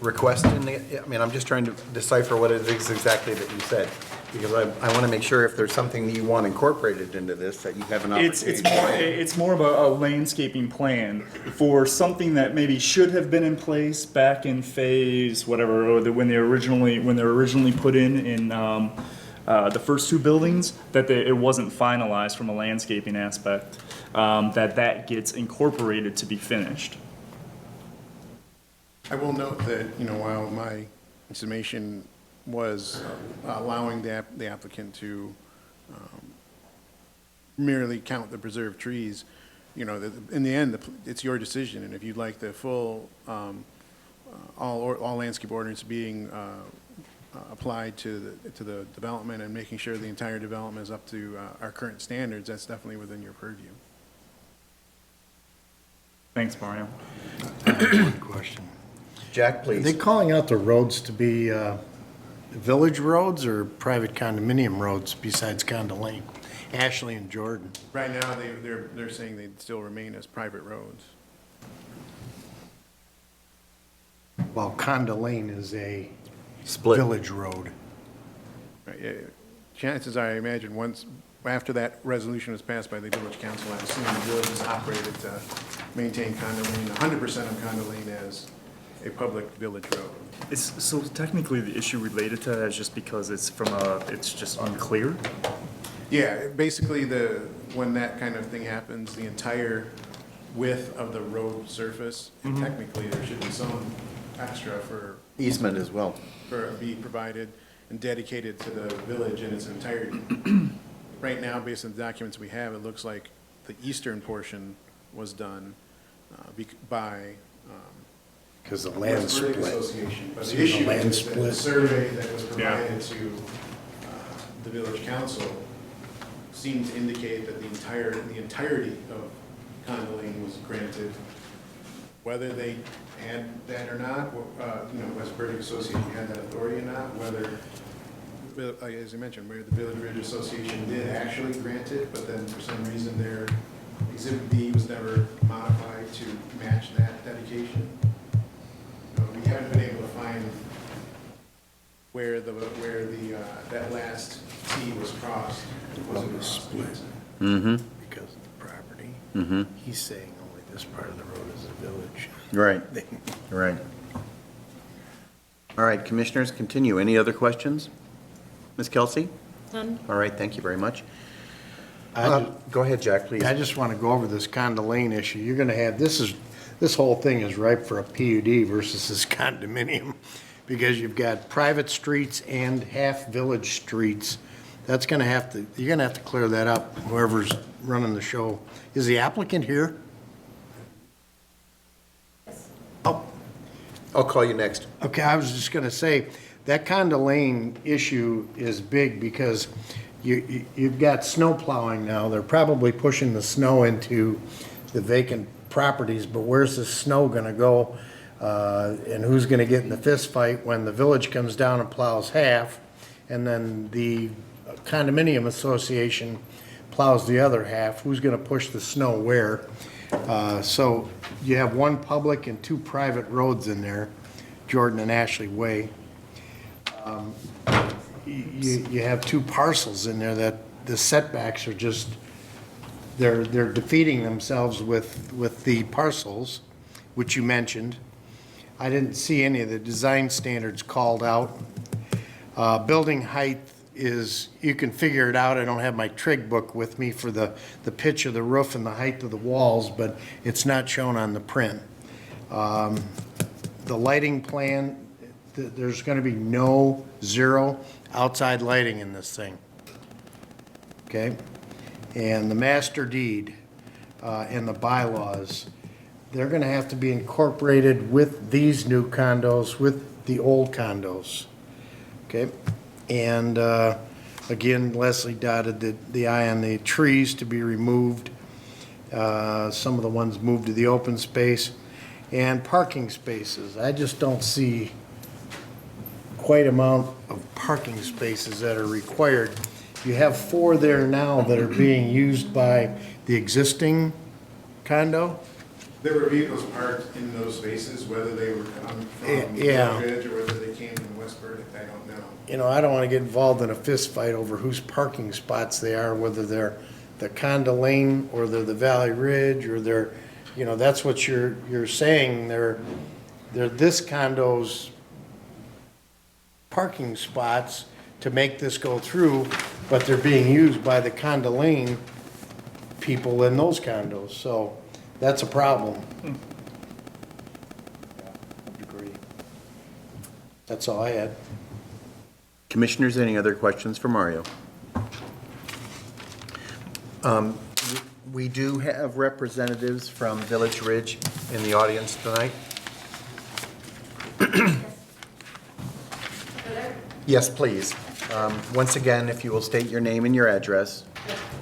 request in the, I mean, I'm just trying to decipher what it is exactly that you said, because I want to make sure if there's something that you want incorporated into this, that you have an opportunity. It's more of a landscaping plan for something that maybe should have been in place back in phase whatever, or when they originally put in the first 2 buildings, that it wasn't finalized from a landscaping aspect, that gets incorporated to be finished. I will note that, you know, while my summation was allowing the applicant to merely count the preserved trees, you know, in the end, it's your decision, and if you'd like the full, all landscape ordinance being applied to the development and making sure the entire development is up to our current standards, that's definitely within your purview. Thanks, Mario. One question. Jack, Are they please. calling out the roads to be village roads or private condominium roads besides Condo Lane? Ashley and Jordan. Right now, they're saying they still remain as private roads. While Condo Lane is a Split. village road. Right, yeah. Chances are, I imagine, after that resolution was passed by the village council, I assume the village is operated to maintain Condo Lane, 100% of Condo Lane as a public village road. So technically, the issue related to that is just because it's it's just unclear. Yeah, basically, when that kind of thing happens, the entire width of the road surface, and technically, there should be some extra Easement as well. be provided and dedicated to the village in its entirety. Right now, based on the documents we have, it looks like the eastern portion was done by Because the land West Burdick split. Association. But So the issue land is that the split. survey that was provided to the village council seemed to indicate that the entirety of Condo Lane was granted. Whether they had that or not, you know, West Burdick Association had that authority or not, whether, as I mentioned, where the Village Ridge Association did actually grant it, but then for some reason their Exhibit B was never modified to match that dedication. We haven't been able to find where that last T was crossed was across. Split. Mm-hmm, Because of the property. mm-hmm, He's saying only this part of the road is a village. right, right. All right, commissioners, continue. Any other questions? Ms. Kelsey? None. All right, thank you very much. I Go ahead, Jack, please. I just want to go over this Condo Lane issue. You're going to have, this whole thing is ripe for a PUD versus this condominium, because you've got private streets and half-village streets. That's going to have to, you're going to have to clear that up, whoever's running the show. Is the applicant here? Oh, I'll call you next. okay, I was just going to say, that Condo Lane issue is big because you've got snow plowing now. They're probably pushing the snow into the vacant properties, but where's the snow going to go? And who's going to get in the fist fight when the village comes down and plows half, and then the condominium association plows the other half? Who's going to push the snow where? So you have one public and two private roads in there, Jordan and Ashley Way. You have two parcels in there that the setbacks are just, they're defeating themselves with the parcels, which you mentioned. I didn't see any of the design standards called out. Building height is, you can figure it out. I don't have my trig book with me for the pitch of the roof and the height of the walls, but it's not shown on the print. The lighting plan, there's going to be no zero outside lighting in this thing. Okay? And the master deed and the bylaws, they're going to have to be incorporated with these new condos, with the old condos. Okay? And again, Leslie dotted the I on the trees to be removed. Some of the ones moved to the open space. And parking spaces. I just don't see quite amount of parking spaces that are required. You have 4 there now that are being used by the existing condo. There were vehicles parked in those spaces, whether they were coming from Yeah. Ridge or whether they came from West Burdick, I don't know. You know, I don't want to get involved in a fist fight over whose parking spots they are, whether they're the Condo Lane or they're the Valley Ridge or they're, you know, that's what you're saying. They're this condo's parking spots to make this go through, but they're being used by the Condo Lane people in those condos, so that's a problem. That's all I had. Commissioners, any other questions for Mario? We do have representatives from Village Ridge in the audience tonight. Yes, please. Once again, if you will state your name and your address.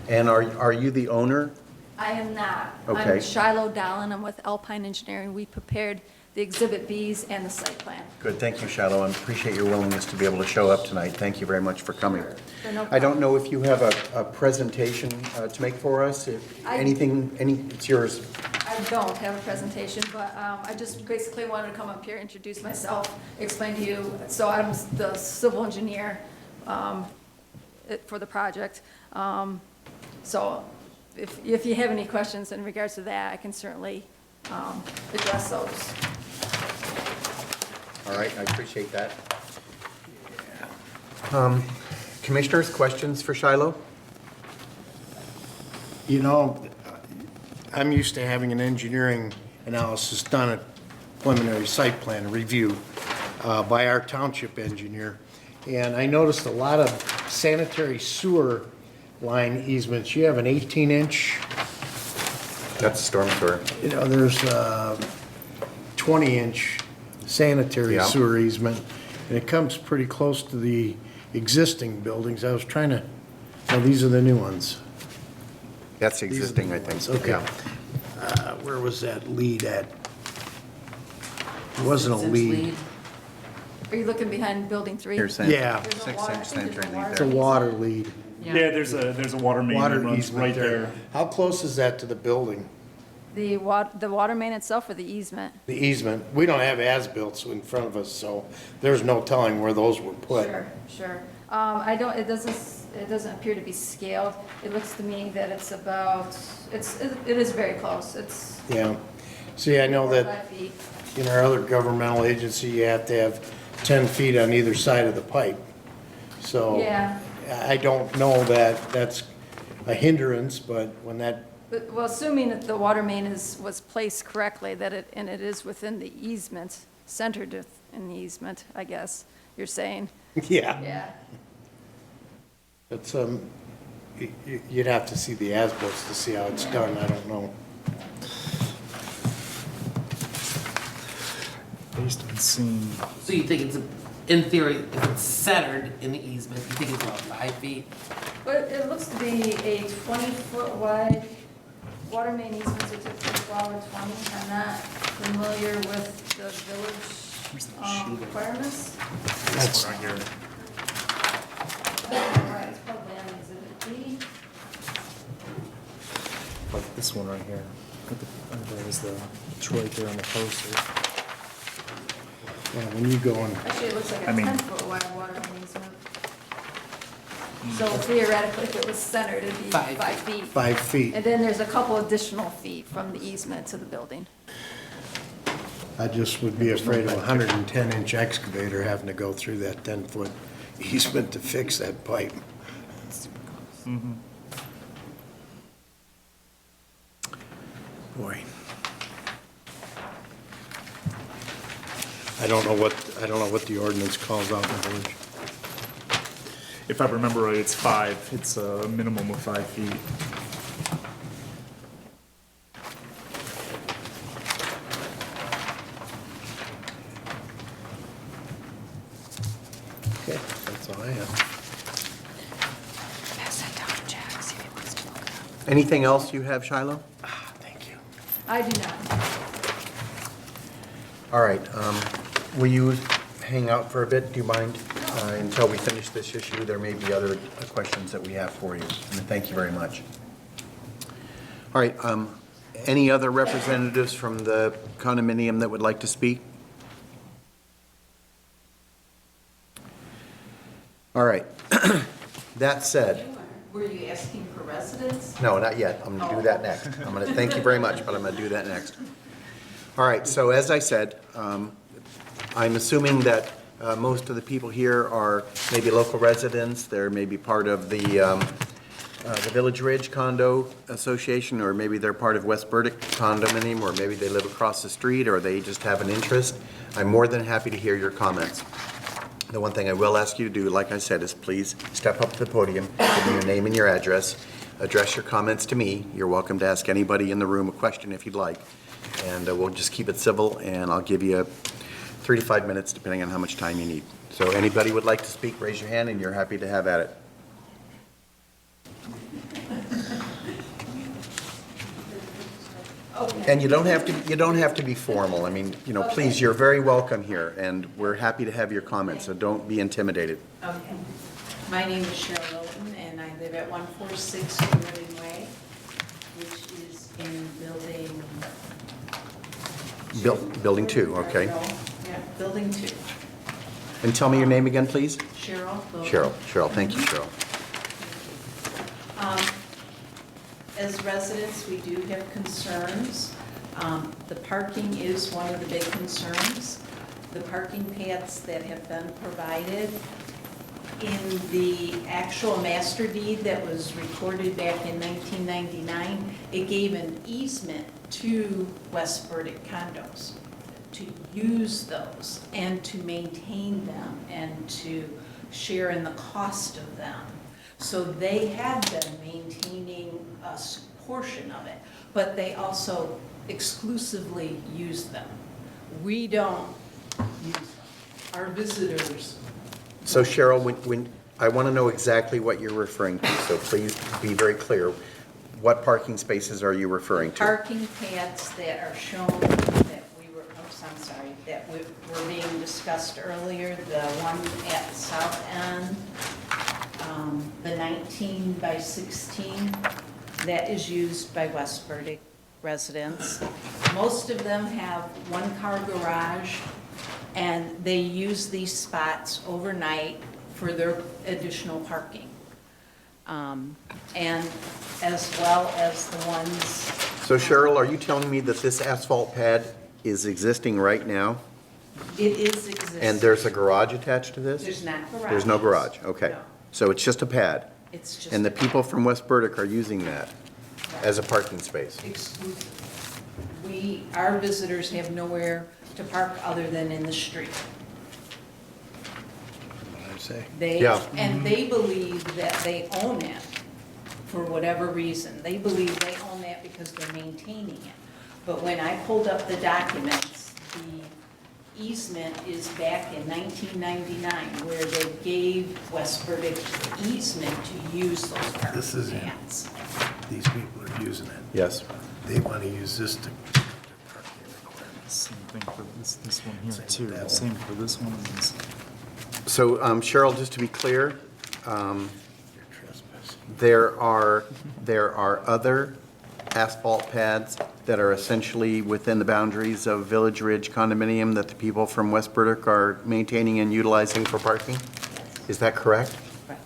And are you the owner? I am not. Okay. I'm Shiloh Dallin. I'm with Alpine Engineering. We prepared the Exhibit Bs and the site plan. Good, thank you, Shiloh. I appreciate your willingness to be able to show up tonight. Thank you very much for coming. Sure, no I don't know if you have a presentation to make for us. If anything, it's yours. I don't have a presentation, but I just basically wanted to come up here, introduce myself, explain to you. So I'm the civil engineer for the project. So if you have any questions in regards to that, I can certainly address those. All right, I appreciate that. Commissioners, questions for Shiloh? You know, I'm used to having an engineering analysis done at preliminary site plan review by our township engineer. And I noticed a lot of sanitary sewer line easements. You have an 18-inch, That's storm sewer. you know, there's 20-inch sanitary Yeah. sewer easement. And it comes pretty close to the existing buildings. I was trying to, oh, these are the new ones. That's existing, I think. Okay. Yeah. Where was that lead at? It wasn't a lead. Are you looking behind Building 3? Here's sanitary. Yeah, There's a 6-inch water- I think sanitary there's a lead it's a there. water lead. Yeah, there's a water main that Water runs easement right there. there. How close is that to the building? The water main itself or the easement? The easement, we don't have as-built in front of us, so there's no telling where those were put. Sure. It doesn't appear to be scaled. It looks to me that it's about, it is very close. It's Yeah. See, I know 5 that feet. in our other governmental agency, you have to have 10 feet on either side of the pipe. So Yeah. I don't know that that's a hindrance, but when that, Well, assuming that the water main was placed correctly, and it is within the easement, centered in the easement, I guess, you're saying? yeah, Yeah. it's, you'd have to see the as-built to see how it's done, I don't know. Based on seeing. So you think it's, in theory, if it's centered in the easement, you think it's about 5 feet? But it looks to be a 20-foot wide water main easement, so it's a 12 or 20. I'm not familiar with the village requirements. This one right here. Right, it's probably on exhibit B. Like this one right here. It's right there on the poster. Yeah, when you go in, Actually, it looks like a I mean- 10-foot wide water main easement. So theoretically, if it was centered, it'd be 5 5 feet. 5 feet, And then there's a couple additional feet from the easement to the building. I just would be afraid of a 110-inch excavator having to go through that 10-foot easement to fix that pipe. Boy. I don't know what the ordinance calls out in the village. If I remember right, it's 5. It's a minimum of 5 feet. Okay, that's all I have. Pass that down to Jack, see if he wants to look it up. Anything else you have, Shiloh? Thank you. I do not. All right, will you hang out for a bit, do you mind? Until we finish this issue, there may be other questions that we have for you, and thank you very much. All right, any other representatives from the condominium that would like to speak? All right, that said, Were you asking for residents? no, not yet. I'm going to do that next. I'm going to, thank you very much, but I'm going to do that next. All right, so as I said, I'm assuming that most of the people here are maybe local residents. They're maybe part of the Village Ridge Condo Association, or maybe they're part of West Burdick Condominium, or maybe they live across the street, or they just have an interest. I'm more than happy to hear your comments. The one thing I will ask you to do, like I said, is please step up to the podium, give me your name and your address, address your comments to me. You're welcome to ask anybody in the room a question if you'd like, and we'll just keep it civil, and I'll give you 3 to 5 minutes, depending on how much time you need. So anybody would like to speak, raise your hand, and you're happy to have at it. And you don't have to be formal. I mean, you know, please, you're very welcome here, and we're happy to have your comments, so don't be intimidated. Okay. My name is Cheryl Lowton, and I live at 146 Woodland Way, which is in Building 2, okay. Yeah, building 2. And tell me your name again, please? Cheryl Lowton. Cheryl, thank you, Cheryl. As residents, we do have concerns. The parking is one of the big concerns. The parking paths that have been provided in the actual master deed that was recorded back in 1999, it gave an easement to West Burdick condos to use those and to maintain them and to share in the cost of them. So they have been maintaining a portion of it, but they also exclusively use them. We don't use them. Our visitors. So Cheryl, when I want to know exactly what you're referring to, so please be very clear. What parking spaces are you referring to? Parking paths that are shown that that were being discussed earlier, the one at the south end, the 19 by 16, that is used by West Burdick residents. Most of them have one-car garage, and they use these spots overnight for their additional parking. And as well as the ones, So Cheryl, are you telling me that this asphalt pad is existing right now? it is existing. And there's a garage attached to this? There's not garage. There's no garage, okay. No. So it's just a pad? It's just. And the people from West Burdick are using that as a parking space? Exclusive. Our visitors have nowhere to park other than in the street. What I say. Yeah. And they believe that they own it for whatever reason. They believe they own that because they're maintaining it. But when I pulled up the documents, the easement is back in 1999, where they gave West Burdick easement to use those This is parking it. pads. These people are using it. Yes. They want to use this to meet their parking requirements. Same thing for this one here Same too. with that one. Same for this one. and this. So Cheryl, just to be clear, You're trespassing. there are other asphalt pads that are essentially within the boundaries of Village Ridge condominium that the people from West Burdick are maintaining and utilizing for parking? Is that correct? Right.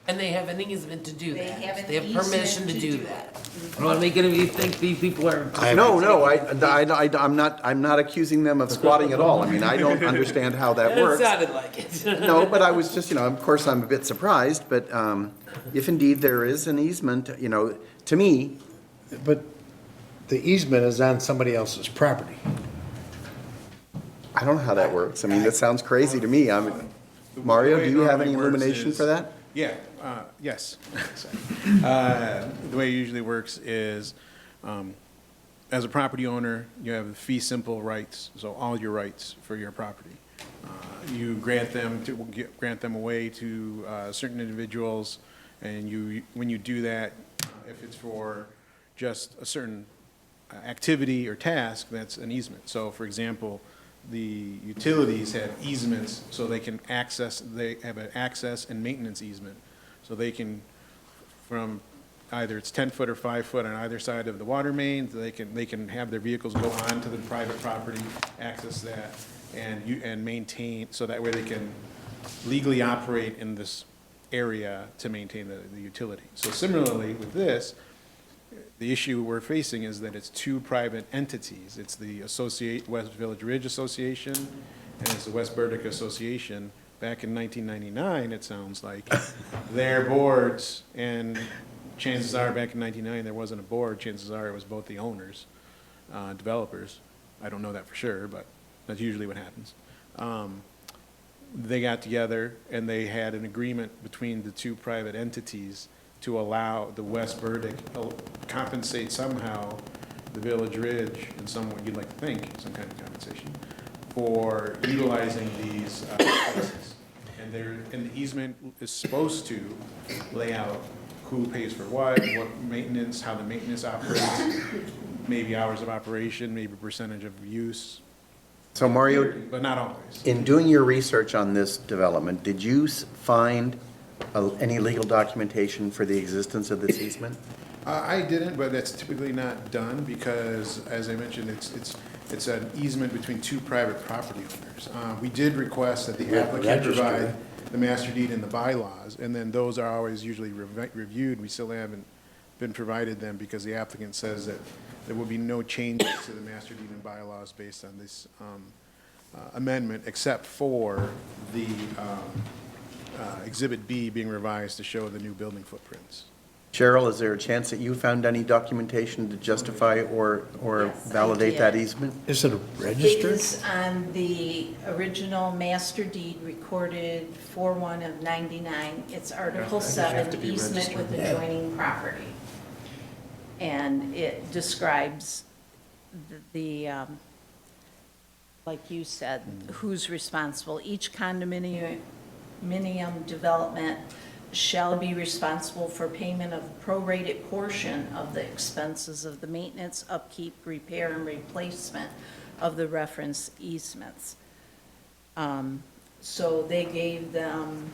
And they have an easement to do They that. have an They have permission easement to to do do that. that. I don't want to make any of you think these people are. No, I'm not accusing them of squatting at all. I mean, I don't understand how that It works. sounded like it. No, but I was just, of course, I'm a bit surprised, but if indeed there is an easement, to me, But the easement is on somebody else's property. I don't know how that works. I mean, that sounds crazy to me. Mario, The way do you it have any normally works illumination is- for that? Yeah, yes. Sorry. The way it usually works is, as a property owner, you have fee simple rights, so all your rights for your property. You grant them away to certain individuals, and when you do that, if it's for just a certain activity or task, that's an easement. So for example, the utilities have easements, so they have an access and maintenance easement. So they can, from either it's 10-foot or 5-foot on either side of the water main, they can have their vehicles go onto the private property, access that, and maintain, so that way they can legally operate in this area to maintain the utility. So similarly with this, the issue we're facing is that it's two private entities. It's the West Village Ridge Association, and it's the West Burdick Association. Back in 1999, it sounds like, their boards, and chances are, back in 99, there wasn't a board. Chances are it was both the owners, developers. I don't know that for sure, but that's usually what happens. They got together, and they had an agreement between the two private entities to allow the West Burdick, compensate somehow the Village Ridge, in some way, you'd like to think, some kind of compensation, for utilizing these places. And the easement is supposed to lay out who pays for what maintenance, how the maintenance operates, maybe hours of operation, maybe percentage of use, So Mario, but not always. in doing your research on this development, did you find any legal documentation for the existence of this easement? I didn't, but that's typically not done because, as I mentioned, it's an easement between two private property owners. We did request that the applicant provide the master deed and the bylaws, and then those are always usually reviewed. We still haven't been provided them because the applicant says that there will be no changes to the master deed and bylaws based on this amendment, except for the Exhibit B being revised to show the new building footprints. Cheryl, is there a chance that you found any documentation to justify or Yes, I validate that did. easement? Is it It registered? is on the original master deed recorded 4/1 of 99. It's Article 7, easement with adjoining property. And it describes like you said, who's responsible. Each condominium development shall be responsible for payment of prorated portion of the expenses of the maintenance, upkeep, repair, and replacement of the reference easements. So they gave them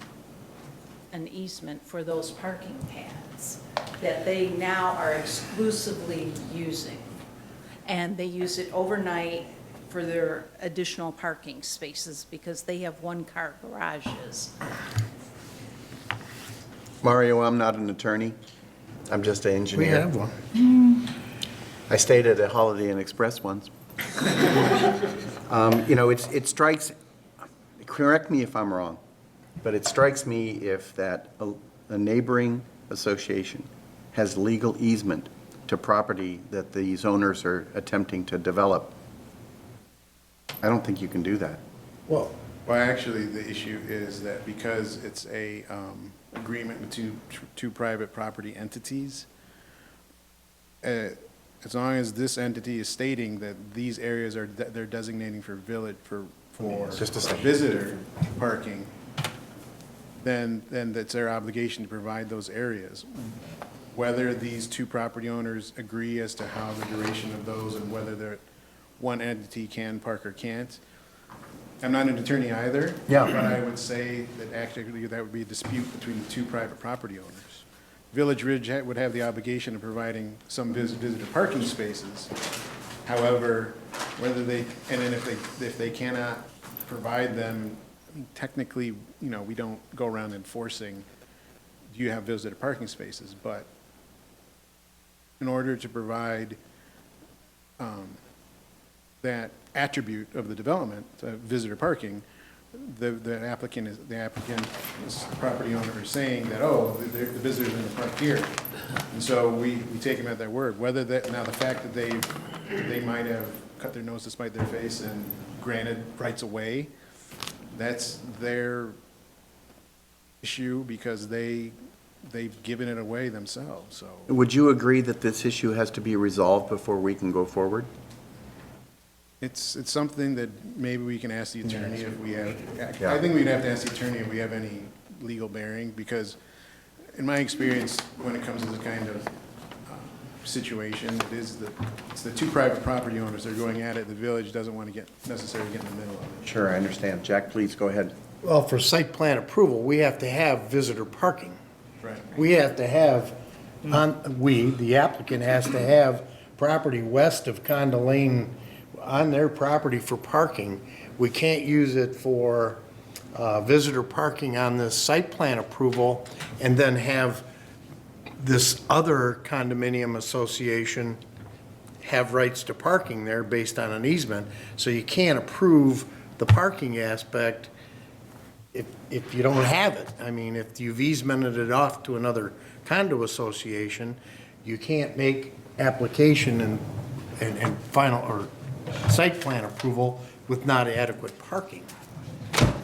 an easement for those parking pads. that they now are exclusively using. And they use it overnight for their additional parking spaces because they have one-car garages. Mario, I'm not an attorney. I'm just an We engineer. have one. I stayed at a Holiday Inn Express once. You know, it strikes, correct me if I'm wrong, but it strikes me if that a neighboring association has legal easement to property that these owners are attempting to develop. I don't think you can do that. Well, Well, actually, the issue is that because it's a agreement with two private property entities, as long as this entity is stating that these areas are, they're designating for village, for Just a second. visitor parking, then that's their obligation to provide those areas. Whether these two property owners agree as to how the duration of those and whether one entity can park or can't, I'm not an attorney either. Yeah. But I would say that actually that would be a dispute between the two private property owners. Village Ridge would have the obligation of providing some visitor parking spaces. However, whether they, and then if they cannot provide them, I mean, technically, you know, we don't go around enforcing, do you have visitor parking spaces? But in order to provide that attribute of the development, visitor parking, the applicant is, the property owner is saying that, oh, the visitor's going to park here. And so we take them at their word. Whether that, now the fact that they might have cut their nose to spite their face and granted rights away, that's their issue because they've given it away themselves, so. Would you agree that this issue has to be resolved before we can go forward? It's something that maybe we can ask the attorney if we have, Yeah. I think we'd have to ask the attorney if we have any legal bearing, because in my experience, when it comes to this kind of situation, it's the two private property owners that are going at it, the village doesn't want to necessarily get in the middle of it. Sure, I understand. Jack, please go ahead. well, for site plan approval, we have to have visitor parking. Right. We have to have, the applicant has to have property west of Conda Lane on their property for parking. We can't use it for visitor parking on this site plan approval and then have this other condominium association have rights to parking there based on an easement. So you can't approve the parking aspect if you don't have it. I mean, if you've easemented it off to another condo association, you can't make application and final, or site plan approval with not adequate parking.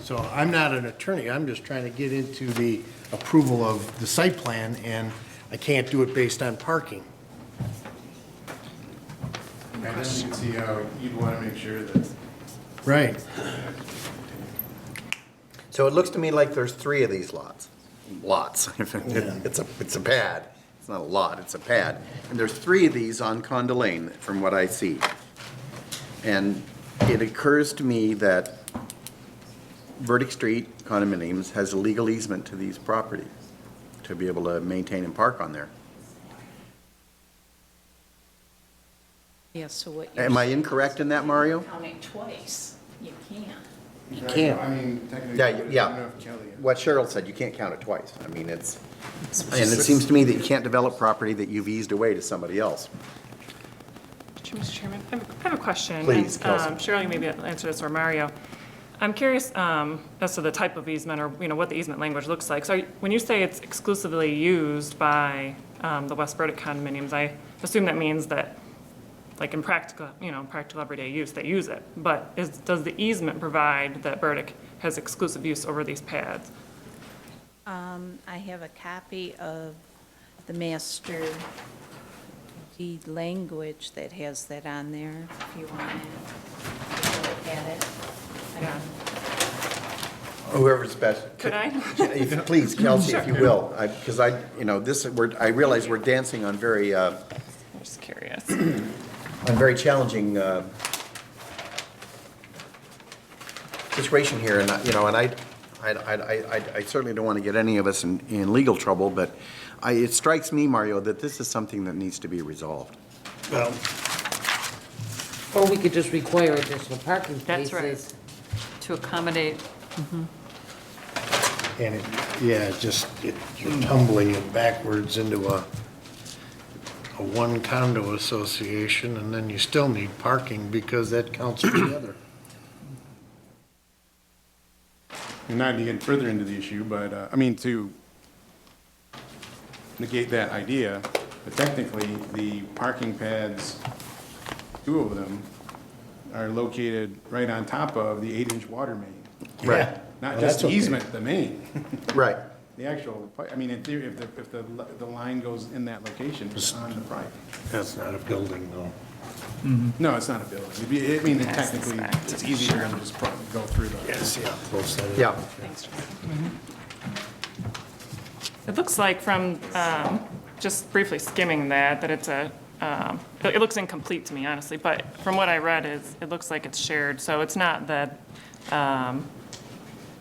So I'm not an attorney, I'm just trying to get into the approval of the site plan, and I can't do it based on parking. I don't see how you'd want to make sure that, Right. So it looks to me like there's 3 of these lots. It's a pad. It's not a lot, it's a pad. And there's 3 of these on Conda Lane, from what I see. And it occurs to me that Verdict Street Condominiums has a legal easement to these properties to be able to maintain and park on there. Yeah, so what you're Am I saying incorrect is in that, Mario? count it twice. You can't. You can't. I mean, technically. Yeah, I don't yeah. know if Kelly. What Cheryl said, you can't count it twice. I mean, and it seems to me that you can't develop property that you've eased away to somebody else. Mr. Chairman, I have a question. Please, and, Kelsey. Cheryl, you maybe answer this, or Mario. I'm curious as to the type of easement, or, you know, what the easement language looks like. So when you say it's exclusively used by the West Burdick condominiums, I assume that means that, like in practical, practical everyday use, they use it. But does the easement provide that Burdick has exclusive use over these pads? I have a copy of the master deed language that has that on there, if you want to look at it. Yeah. Whoever's best. Could I? Please, Kelsey, if you will, because I realize we're dancing on very, I'm just curious. on very challenging situation here, and, I certainly don't want to get any of us in legal trouble, but it strikes me, Mario, that this is something that needs to be resolved. Well, Or we could just require additional parking That's spaces. right. To accommodate, and it, yeah, you're tumbling it backwards into a one condo association, and then you still need parking because that counts for the other. And not to get further into the issue, but, I mean, to negate that idea, but technically, the parking pads, 2 of them, are located right on top of the 8-inch water main. Right. Not Well, just that's the okay. easement, the main. Right. The actual, I mean, in theory, if the line goes in that location, it's on the pipe. That's not a building, though. No, it's not a building. I mean, technically, it's easier to just go through the. Yes, yeah. Close that. Yeah. It looks like from, just briefly skimming that it's it looks incomplete to me, honestly, but from what I read it looks like it's shared, so it's not that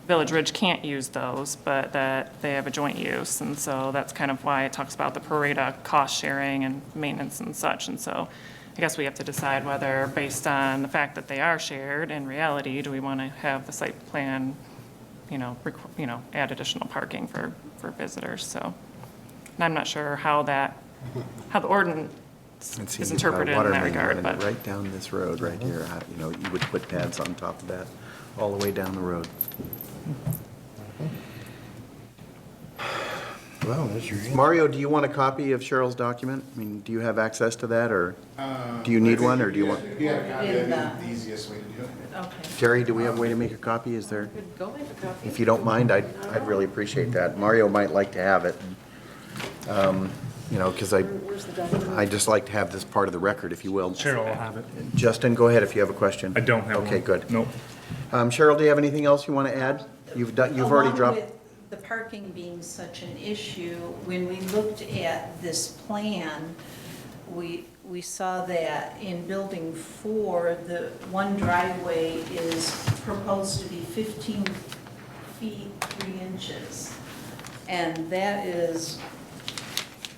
Village Ridge can't use those, but that they have a joint use, and so that's kind of why it talks about the pro rata cost sharing and maintenance and such, and so I guess we have to decide whether, based on the fact that they are shared, in reality, do we want to have the site plan, add additional parking for visitors, so. And I'm not sure how the ordinance is interpreted in that regard, but. Right down this road right here, you would put pads on top of that, all the way down the road. Well, there's your answer. Mario, do you want a copy of Cheryl's document? I mean, do you have access to that, or do you need one, or do you want? If you had a copy, that'd be the easiest way to do it. Okay. Terry, do we have a way to make a copy? Is there? Go make a copy. If you don't mind, I'd really appreciate that. Mario might like to have it. Because I just like to have this part of the record, if you will. Cheryl will have it. Justin, go ahead if you have a question. I don't have one. Okay, good. Nope. Cheryl, do you have anything else you want to add? You've already Along dropped. with the parking being such an issue, when we looked at this plan, we saw that in Building 4, the one driveway is proposed to be 15 feet 3 inches. And that is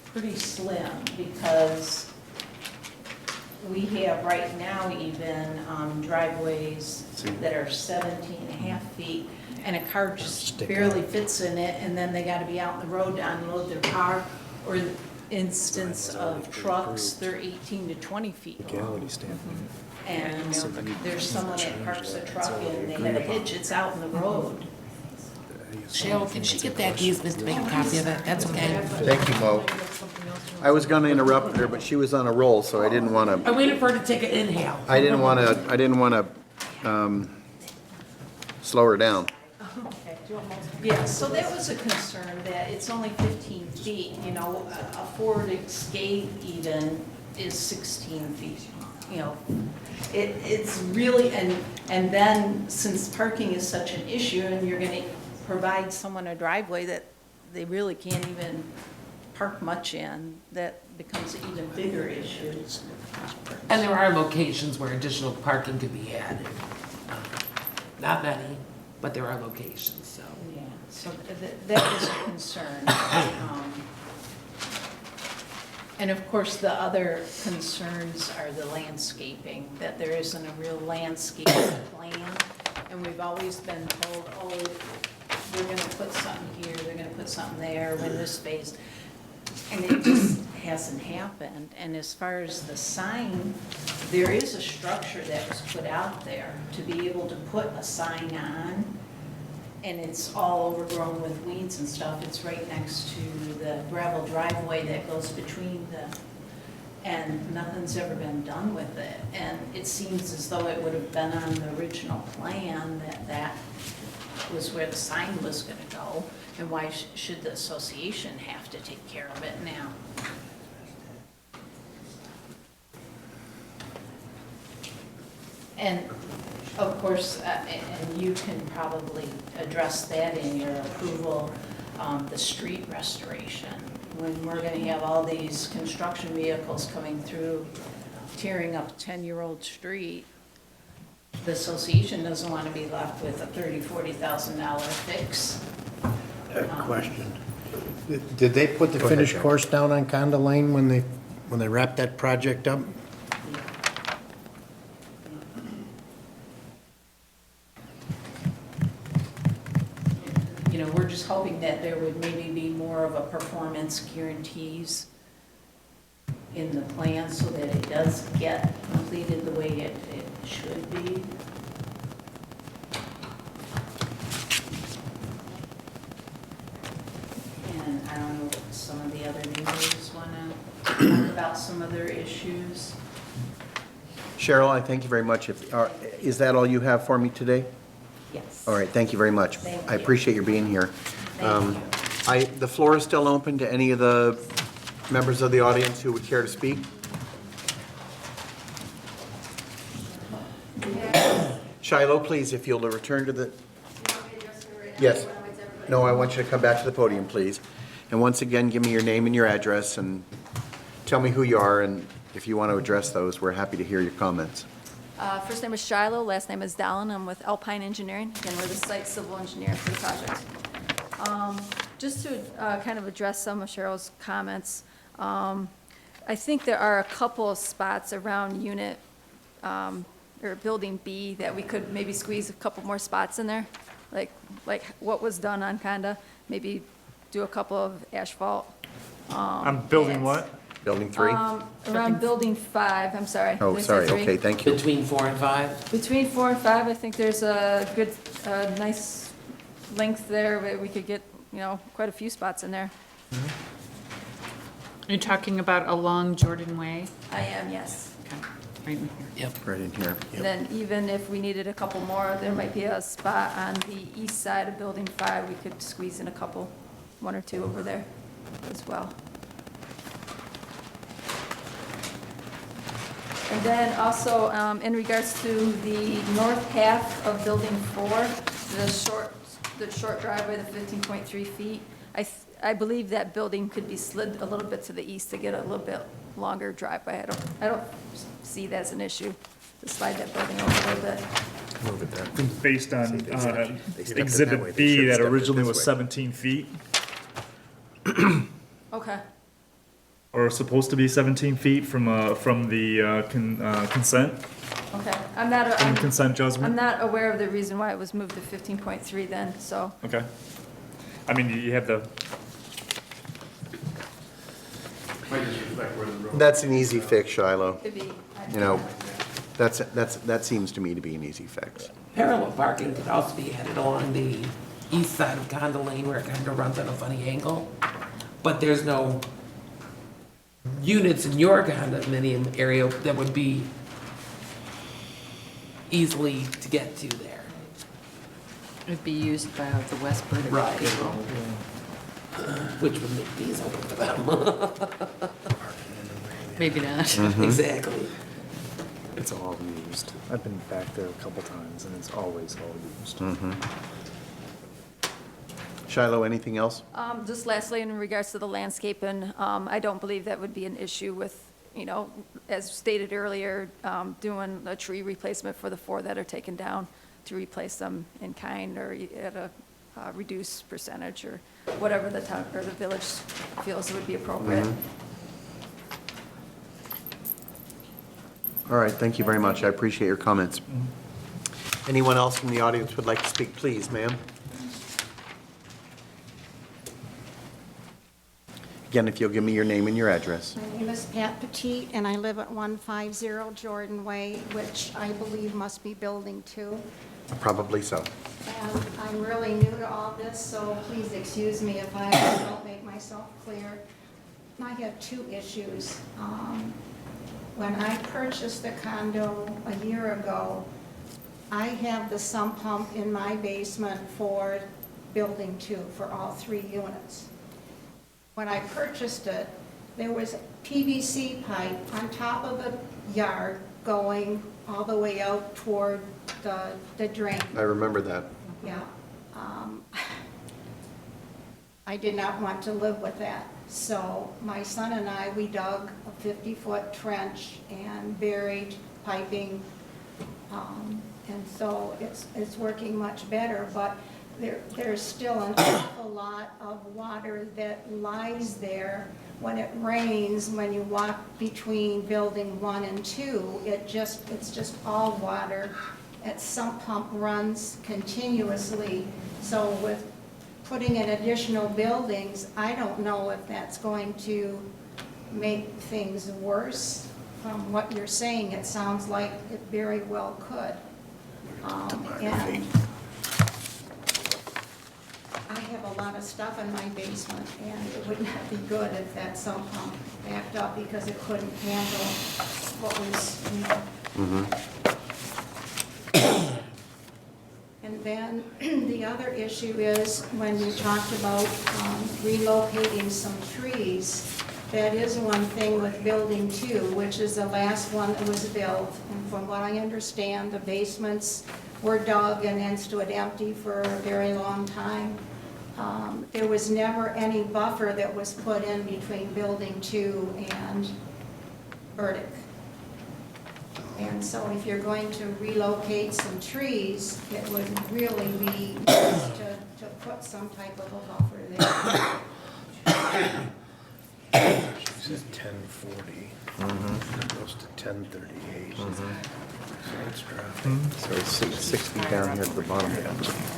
pretty slim because we have right now even driveways that are 17 and a half feet, and a car just barely fits in it, and then they gotta be out in the road to unload their car, or instance of trucks, they're 18 to 20 feet long. And there's someone that parks a truck and they have a hitch, it's out in the road. Cheryl, can she get that easement to make a copy of it? That's okay. Thank you, Mo. I was going to interrupt her, but she was on a roll, so I didn't want I to, waited for her to take an inhale. I didn't want to slow her down. Yeah, so that was a concern, that it's only 15 feet, a Ford Escape even is 16 feet, It's really, and then since parking is such an issue and you're gonna provide someone a driveway that they really can't even park much in, that becomes an even bigger issue. And there are locations where additional parking could be added. Not many, but there are locations, so. Yeah, so that was a concern. And of course, the other concerns are the landscaping, that there isn't a real landscape plan. And we've always been told, oh, they're gonna put something here, they're gonna put something there, when this phase. And it just hasn't happened. And as far as the sign, there is a structure that was put out there to be able to put a sign on. And it's all overgrown with weeds and stuff. It's right next to the gravel driveway that goes between and nothing's ever been done with it. And it seems as though it would have been on the original plan that was where the sign was gonna go. And why should the association have to take care of it now? And of course, and you can probably address that in your approval, the street restoration. When we're gonna have all these construction vehicles coming through, tearing up a 10-year-old street, The association doesn't want to be left with a $30,000-$40,000 fix. Question. Did they put the Go ahead, finished Jack. course down on Conda Lane when they wrapped that project up? You know, we're just hoping that there would maybe be more of a performance guarantees in the plan so that it does get completed the way it should be. And I don't know if some of the other neighbors want to talk about some other issues. Cheryl, I thank you very much. Is that all you have for me today? Yes. All right, thank you very much. Thank I you. appreciate your being here. Thank you. The floor is still open to any of the members of the audience who would care to speak. Shiloh, please, if you'll return to the, yes. No, I want you to come back to the podium, please. And once again, give me your name and your address and tell me who you are, and if you want to address those, we're happy to hear your comments. First name is Shiloh, last name is Dallin. I'm with Alpine Engineering, and we're the site civil engineer for the project. Just to kind of address some of Cheryl's comments, I think there are a couple of spots around unit, or building B that we could maybe squeeze a couple more spots in there, like what was done on Conda, maybe do a couple of asphalt. I'm building pads. what? Building 3? Around building 5, I'm sorry. Oh, Did I say sorry, 3? okay, thank you. Between 4 and 5? Between 4 and 5, I think there's a good, nice length there where we could get, quite a few spots in there. Are you talking about along Jordan Way? I am, yes. Okay, right in here. Yep. Right in here. And then even if we needed a couple more, there might be a spot on the east side of building 5, we could squeeze in a couple, 1 or 2 over there as well. And then also, in regards to the north half of building 4, the short driveway, the 15.3 feet, I believe that building could be slid a little bit to the east to get a little bit longer driveway. I don't see that as an issue, to slide that building over a little bit. Move it there. Based on They stepped it that way. Exhibit They B should've that stepped it originally this was way. 17 feet, Okay, or supposed to be 17 feet from the consent, okay. I'm not, from the I'm consent judgment? not aware of the reason why it was moved to 15.3 then, so. Okay. I mean, you have the, That's an easy fix, Shiloh. Could be. You know, that seems to me to be an easy fix. Parallel parking could also be added along the east side of Conda Lane where it kind of runs at a funny angle. But there's no units in your condominium area that would be easily to get to there. It'd be used by the West Burdick Right. people. Which would make these open for them. Maybe not. Exactly. It's all used. I've been back there a couple times and it's always all used. Shiloh, anything else? Just lastly, in regards to the landscaping, I don't believe that would be an issue with, as stated earlier, doing a tree replacement for the 4 that are taken down, to replace them in kind or at a reduced percentage or whatever the town or the village feels would be appropriate. All right, thank you very much. I appreciate your comments. Anyone else from the audience would like to speak, please, ma'am? Again, if you'll give me your name and your address. My name is Pat Petit, and I live at 150 Jordan Way, which I believe must be Building 2. Probably so. And I'm really new to all this, so please excuse me if I don't make myself clear. I have 2 issues. When I purchased the condo a year ago, I have the sump pump in my basement for Building 2, for all 3 units. When I purchased it, there was PVC pipe on top of the yard going all the way out toward the drain. I remember that. Yeah. I did not want to live with that. So my son and I, we dug a 50-foot trench and buried piping. And and so it's working much better, but there's still an awful lot of water that lies there when it rains. When you walk between building 1 and 2, it's just all water. Its sump pump runs continuously, so with putting in additional buildings, I don't know if that's going to make things worse. From what you're saying, it sounds like it very well could. And I have a lot of stuff in my basement, and it would not be good if that sump pump backed up because it couldn't handle what was, And then the other issue is when you talked about relocating some trees, that is one thing with building 2, which is the last one that was built. And from what I understand, the basements were dug and then stood empty for a very long time. There was never any buffer that was put in between building 2 and Burdick. And so if you're going to relocate some trees, it would really be nice to put some type of a buffer there. She said 1040. It goes to 1038. So it's dropping. So it's 6 feet down here at the bottom.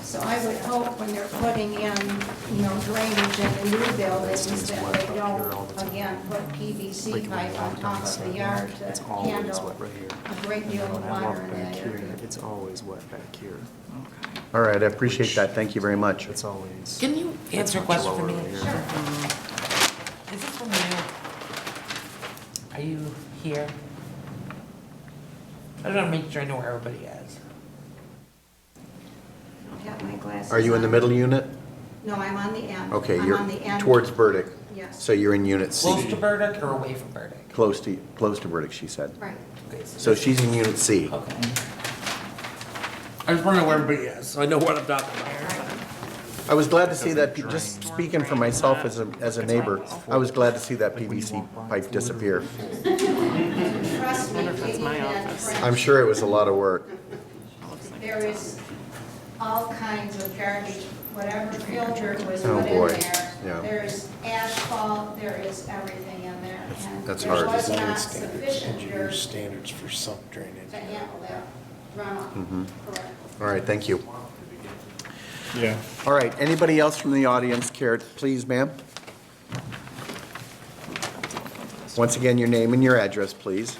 So I would hope when they're putting in, drainage in the new buildings, that they don't, again, put PVC pipe on top of the yard to handle a great deal of water in that area. It's always wet back here. All right, I appreciate that. Thank you very much. It's always. Can you answer a question for me? lower here. Sure. Is this from you? Are you here? I just want to make sure I know where everybody is. I don't have my glasses Are you in the on. middle unit? No, I'm on the end. Okay, I'm you're on the end. towards Burdick. Yes. So you're in unit Close C. to Burdick or away from Burdick? Close to Burdick, she said. Right. Okay, So she's in unit C. Okay. I just want to know where everybody is, so I know what I'm talking about. I was glad to see that, just speaking for myself as a neighbor, I was glad to see that PVC pipe disappear. Trust me, That's digging my that office. trench, I'm sure it was a lot of work. there is all kinds of garbage, whatever filter was Oh, put boy. in there. Yeah. There's asphalt, there is everything in there. And That's there hard. was Design not standards, sufficient engineer dirt standards for sump drainage. to handle that runoff. Correct. All right, thank you. Yeah. All right, anybody else from the audience care, please, ma'am? Once again, your name and your address, please.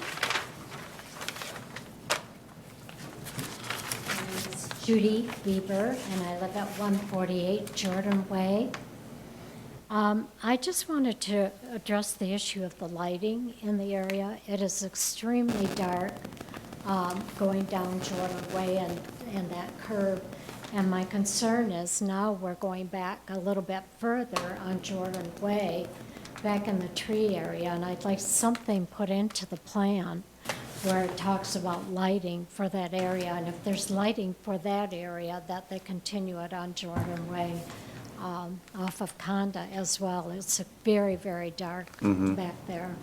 My name is Judy Weber, and I live at 148 Jordan Way. I just wanted to address the issue of the lighting in the area. It is extremely dark going down Jordan Way and that curve. And my concern is now we're going back a little bit further on Jordan Way, back in the tree area, and I'd like something put into the plan where it talks about lighting for that area, and if there's lighting for that area, that they continue it on Jordan Way, off of Conda as well. It's very, very dark back there.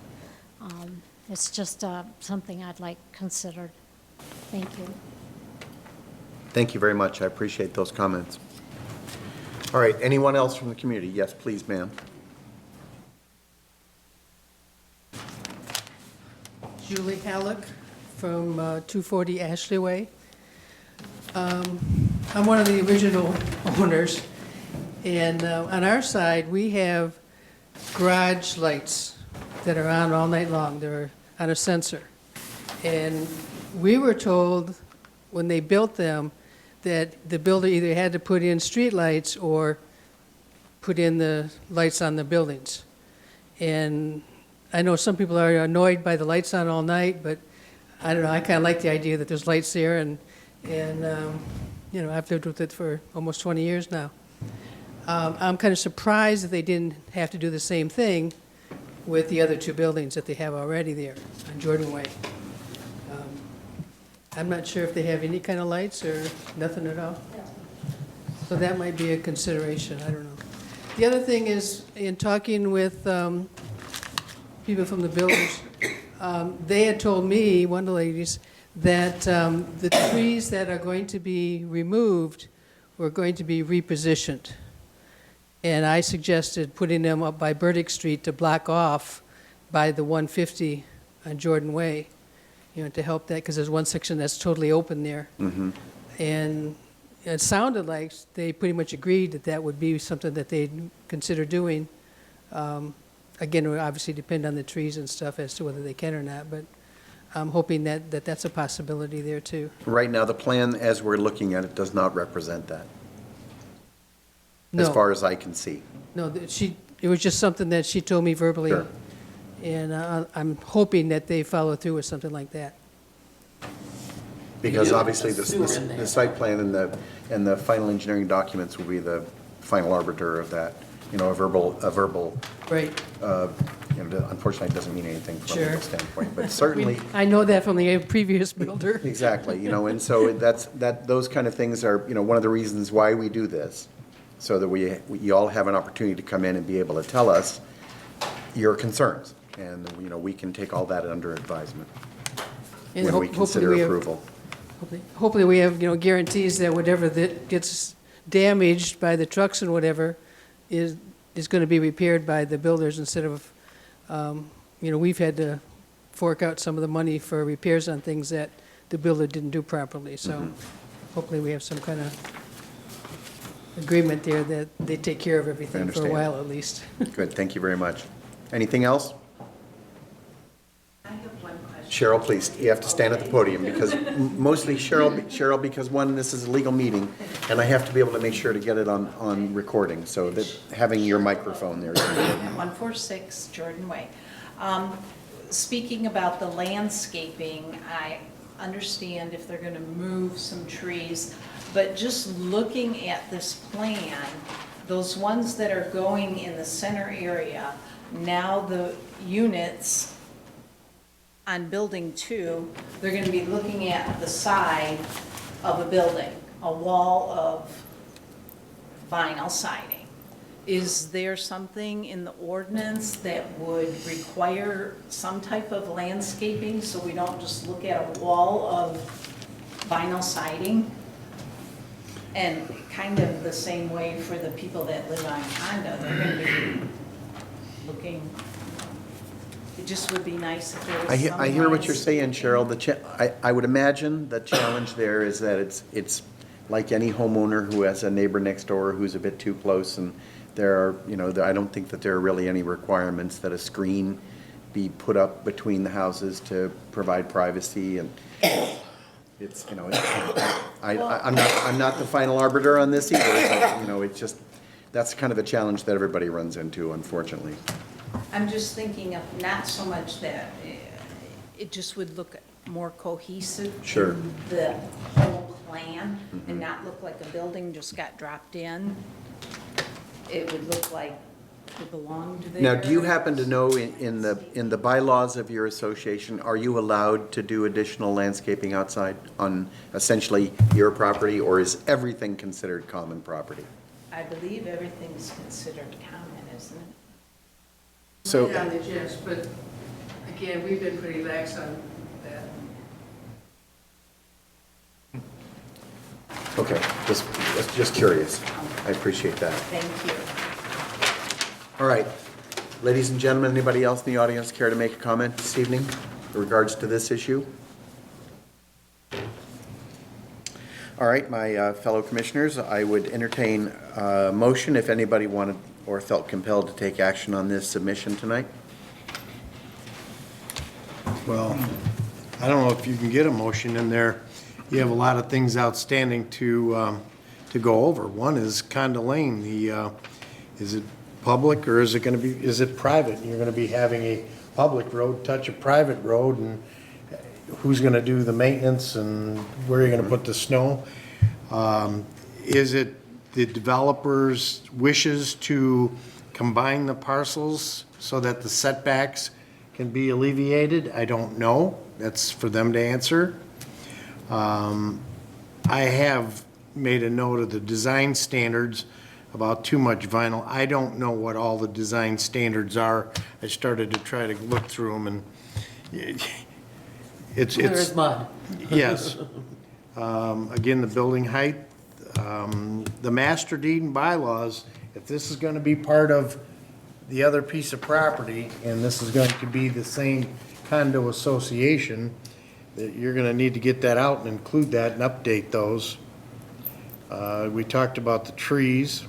It's just something I'd like considered. Thank you. Thank you very much, I appreciate those comments. All right, anyone else from the community? Yes, please, ma'am. Julie Halleck from 240 Ashley Way. I'm one of the original owners, and on our side, we have garage lights that are on all night long. They're on a sensor. And we were told when they built them that the builder either had to put in street lights or put in the lights on the buildings. And I know some people are annoyed by the lights on all night, but I don't know, I kind of like the idea that there's lights there, and I've lived with it for almost 20 years now. I'm kind of surprised that they didn't have to do the same thing with the other two buildings that they have already there on Jordan Way. I'm not sure if they have any kind of lights or nothing at all. So that might be a consideration, I don't know. The other thing is, in talking with people from the builders, they had told me, one of the ladies, that the trees that are going to be removed were going to be repositioned. And I suggested putting them up by Burdick Street to block off by the 150 on Jordan Way, to help that, because there's one section that's totally open there. And it sounded like they pretty much agreed that that would be something that they'd consider doing. Again, it would obviously depend on the trees and stuff as to whether they can or not, but I'm hoping that that's a possibility there too. Right now, the plan, as we're looking at it, does not represent that, as No. far as I can see. No, it was just something that she told me verbally. Sure. And I'm hoping that they follow through with something like that. Because Yeah, obviously, a sewer in the there. site plan and the final engineering documents will be the final arbiter of that. A verbal, Right. unfortunately, it doesn't mean anything from a legal Sure. standpoint, but certainly, I know that from the previous builder. exactly, and so those kind of things are, one of the reasons why we do this, so that you all have an opportunity to come in and be able to tell us your concerns, and, we can take all that under advisement And when we hopefully consider we have- approval. Hopefully we have, guarantees that whatever that gets damaged by the trucks and whatever is going to be repaired by the builders instead of, we've had to fork out some of the money for repairs on things that the builder didn't do properly. So hopefully we have some kind of agreement there that they take care of everything for a understand. while at least. Good, thank you very much. Anything else? I have one question. Cheryl, please, you have to stand at the podium, because mostly Cheryl, because one, this is a legal meeting, and I have to be able to make sure to get it on recording, so that having your microphone there is important. At 146 Jordan Way. Speaking about the landscaping, I understand if they're going to move some trees, but just looking at this plan, those ones that are going in the center area, now the units on building 2, they're going to be looking at the side of a building, a wall of vinyl siding. Is there something in the ordinance that would require some type of landscaping so we don't just look at a wall of vinyl siding? And kind of the same way for the people that live on Honda, they're going to be looking, it just would be nice if there was some I hear what you're saying, landscaping. Cheryl. I would imagine the challenge there is that it's like any homeowner who has a neighbor next door who's a bit too close, and there are, I don't think that there are really any requirements that a screen be put up between the houses to provide privacy, and it's, I'm not the final arbiter on this either, but, it's just, that's kind of a challenge that everybody runs into, unfortunately. I'm just thinking of not so much that, it just would look more cohesive. Sure. In the whole plan, and not look like a building just got dropped in. It would look like it belonged there. Now, do you happen to know in the bylaws of your association, are you allowed to do additional landscaping outside on essentially your property, or is everything considered common property? I believe everything's considered common, isn't it? So, On the gist, but again, we've been pretty lax on that. okay, just curious. I appreciate that. Thank you. All right. Ladies and gentlemen, anybody else in the audience care to make a comment this evening in regards to this issue? All right, my fellow commissioners, I would entertain a motion if anybody wanted or felt compelled to take action on this submission tonight. Well, I don't know if you can get a motion in there. You have a lot of things outstanding to go over. One is Conda Lane, is it public or is it private? You're gonna be having a public road touch a private road, and who's gonna do the maintenance and where you're gonna put the snow? Is it the developer's wishes to combine the parcels so that the setbacks can be alleviated? I don't know. That's for them to answer. I have made a note of the design standards about too much vinyl. I don't know what all the design standards are. I started to try to look through them, and It's, Clear it's, as mud. yes. Again, the building height, the master deed and bylaws, if this is gonna be part of the other piece of property, and this is going to be the same condo association, that you're gonna need to get that out and include that and update those. We talked about the trees.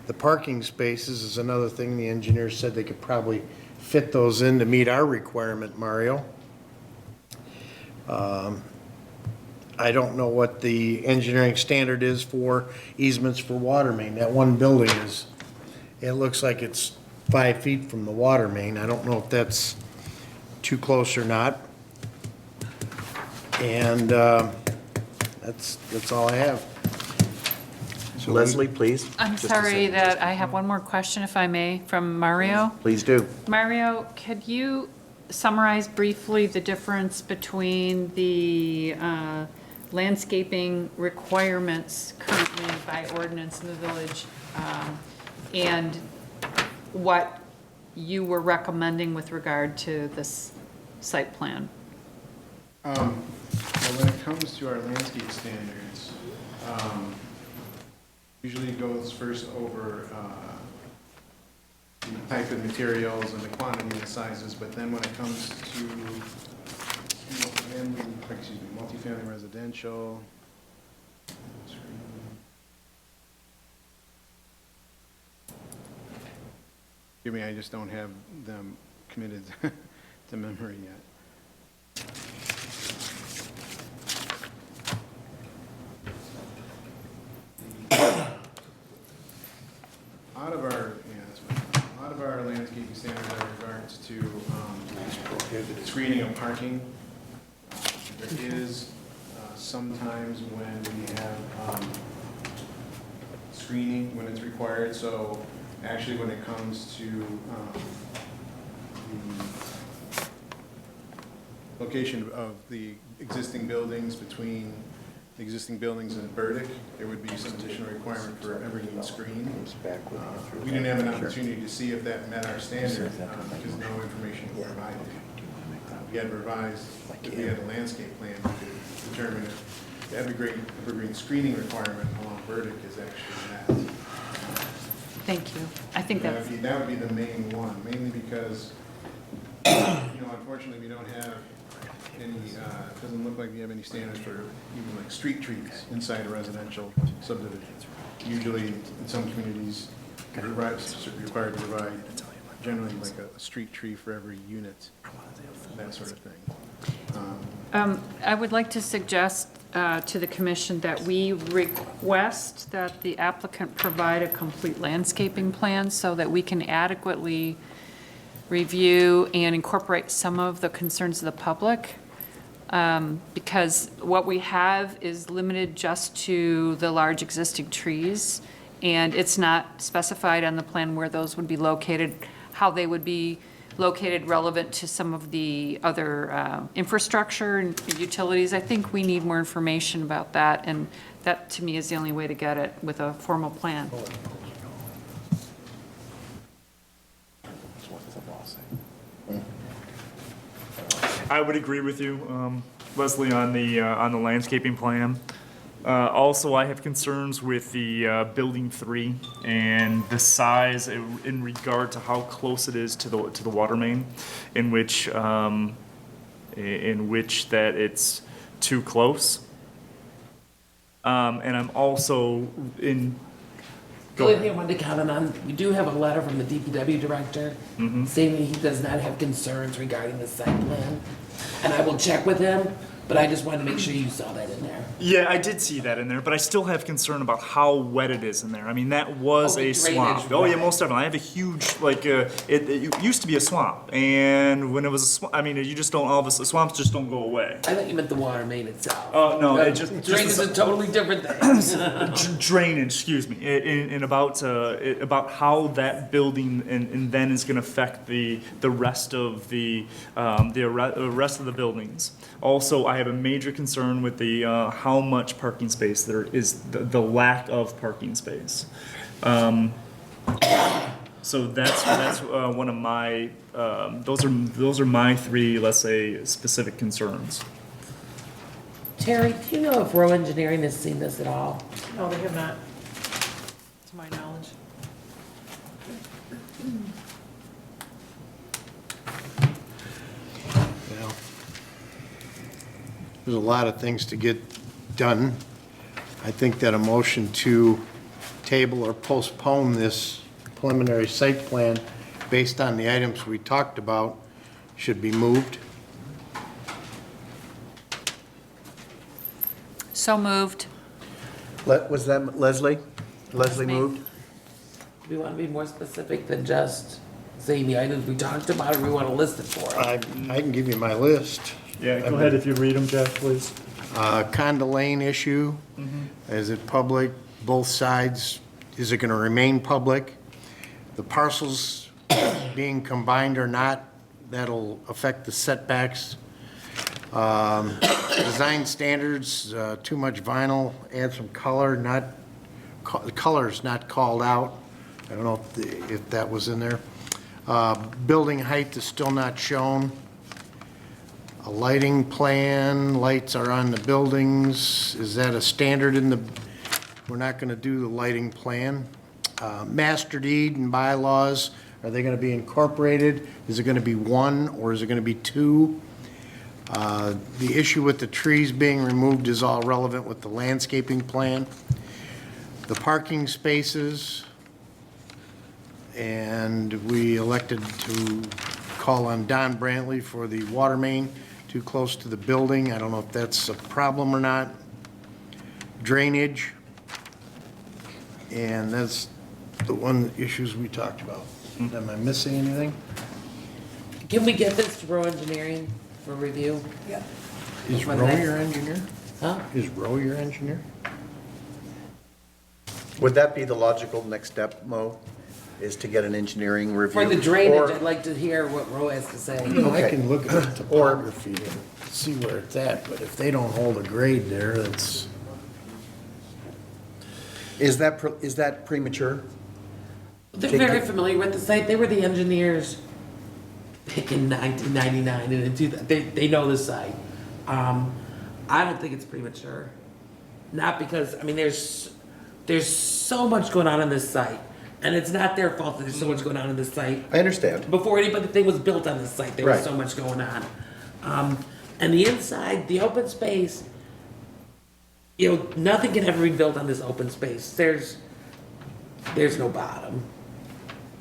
The parking spaces is another thing. The engineers said they could probably fit those in to meet our requirement, Mario. I don't know what the engineering standard is for easements for water main. That one building is, it looks like it's 5 feet from the water main. I don't know if that's too close or not. And that's all I have. So Leslie, please. I'm Just a sorry second. that I have one more question, if I may, from Mario. Please do. Mario, could you summarize briefly the difference between the landscaping requirements currently by ordinance in the village and what you were recommending with regard to this site plan? Well, when it comes to our landscape standards, usually it goes first over the type of materials and the quantity and the sizes, but then when it comes to multifamily residential, excuse me, I just don't have them committed to memory yet. A lot of our landscaping standards are in regards to screening of parking. There is sometimes when we have screening when it's required, so actually when it comes to the location of the existing buildings between the existing buildings in Burdick, there would be some additional requirement for evergreen screen. We didn't have an opportunity to see if that met our standard because no information was provided. We had revised, if we had a landscape plan, we could determine if the evergreen screening requirement along Burdick is actually met. Thank you. I think That that's, would be the main one, mainly because, unfortunately, we don't have any, it doesn't look like we have any standards for even like street trees inside a residential subdivision. Usually, in some communities, you're required to provide generally like a street tree for every unit, that sort of thing. I would like to suggest to the commission that we request that the applicant provide a complete landscaping plan so that we can adequately review and incorporate some of the concerns of the public. Because what we have is limited just to the large existing trees, and it's not specified on the plan where those would be located, how they would be located relevant to some of the other infrastructure and utilities. I think we need more information about that, and that, to me, is the only way to get it with a formal plan. I would agree with you, Leslie, on the landscaping plan. Also, I have concerns with the building 3 and the size in regard to how close it is to the water main, in which that it's too close. And I'm also in. The only thing I wanted to comment on, we do have a letter from the DPW director saying that he does not have concerns regarding the site plan. And I will check with him, but I just wanted to make sure you saw that in there. Yeah, I did see that in there, but I still have concern about how wet it is in there. I mean, that was Oh, the a swamp. drainage, Oh, yeah, right. most definitely. I have a huge, it used to be a swamp, and when it was a swamp, I mean, you just don't, all of a sudden, swamps just don't go away. I thought you meant the water main itself. Oh, no, it Drainage is a totally different thing. Drainage, excuse me, and about how that building and then is going to affect the rest of the rest of the buildings. Also, I have a major concern with the how much parking space there is, the lack of parking space. So that's one of my those are my 3, let's say, specific concerns. Terry, do you know if Row Engineering has seen this at all? No, they have not, to my knowledge. Well, there's a lot of things to get done. I think that a motion to table or postpone this preliminary site plan based on the items we talked about should be moved. So moved. Was that Leslie? Leslie me. moved? Do we want to be more specific than just saying the items we talked about, or we want to list it for them? I can give you my list. Yeah, go ahead if you read them, Jack, please. Conda Lane issue, is it public? Both sides, is it going to remain public? The parcels being combined or not, that'll affect the setbacks. Design standards, too much vinyl, add some color, the color's not called out. I don't know if that was in there. Building height is still not shown. A lighting plan, lights are on the buildings. Is that a standard in the, we're not going to do the lighting plan. Master deed and bylaws, are they going to be incorporated? Is it going to be one or is it going to be two? The issue with the trees being removed is all relevant with the landscaping plan. The parking spaces, and we elected to call on Don Brantley for the water main too close to the building. I don't know if that's a problem or not. Drainage, and that's the one issues we talked about. Am I missing anything? Can we get this to Row Engineering for review? Yeah. Is When Rowe that's- your engineer? Huh? Is Rowe your engineer? Would that be the logical next step, Mo, is to get an engineering review? For the drainage, Or- I'd like to hear what Row has to say. I Okay. can look at the topography and see where it's at, but if they don't hold a grade there, it's, Is that premature? They're very familiar with the site. They were the engineers back in 1999, and they know the site. I don't think it's premature. Not because, I mean, there's so much going on this site, and it's not their fault that there's so much going on in this site. I understand. Before anything was built on this site, there was Right. so much going on. And the inside, the open space, you know, nothing can ever be built on this open space. There's no bottom.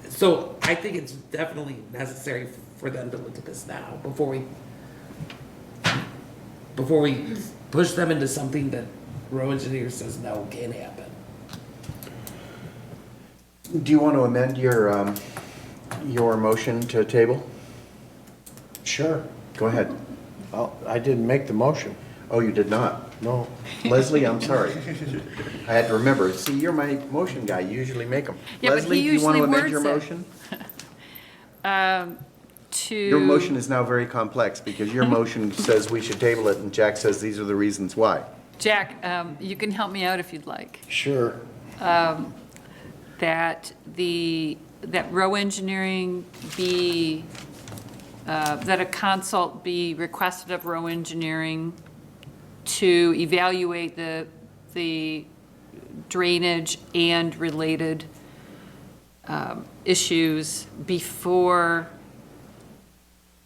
So I think it's definitely necessary for them to look at this now before we push them into something that Row Engineers says no, can't happen. Do you want to amend your motion to table? sure. Go ahead. I didn't make the motion. Oh, you did not? No. Leslie, I'm sorry. I had to remember. See, you're my motion guy. You usually make them. Yeah, but he Leslie, do you want to usually amend your words it. motion? To. Your motion is now very complex because your motion says we should table it and Jack says these are the reasons why. Jack, you can help me out if you'd like. Sure. That Row Engineering be, that a consult be requested of Row Engineering to evaluate the drainage and related issues before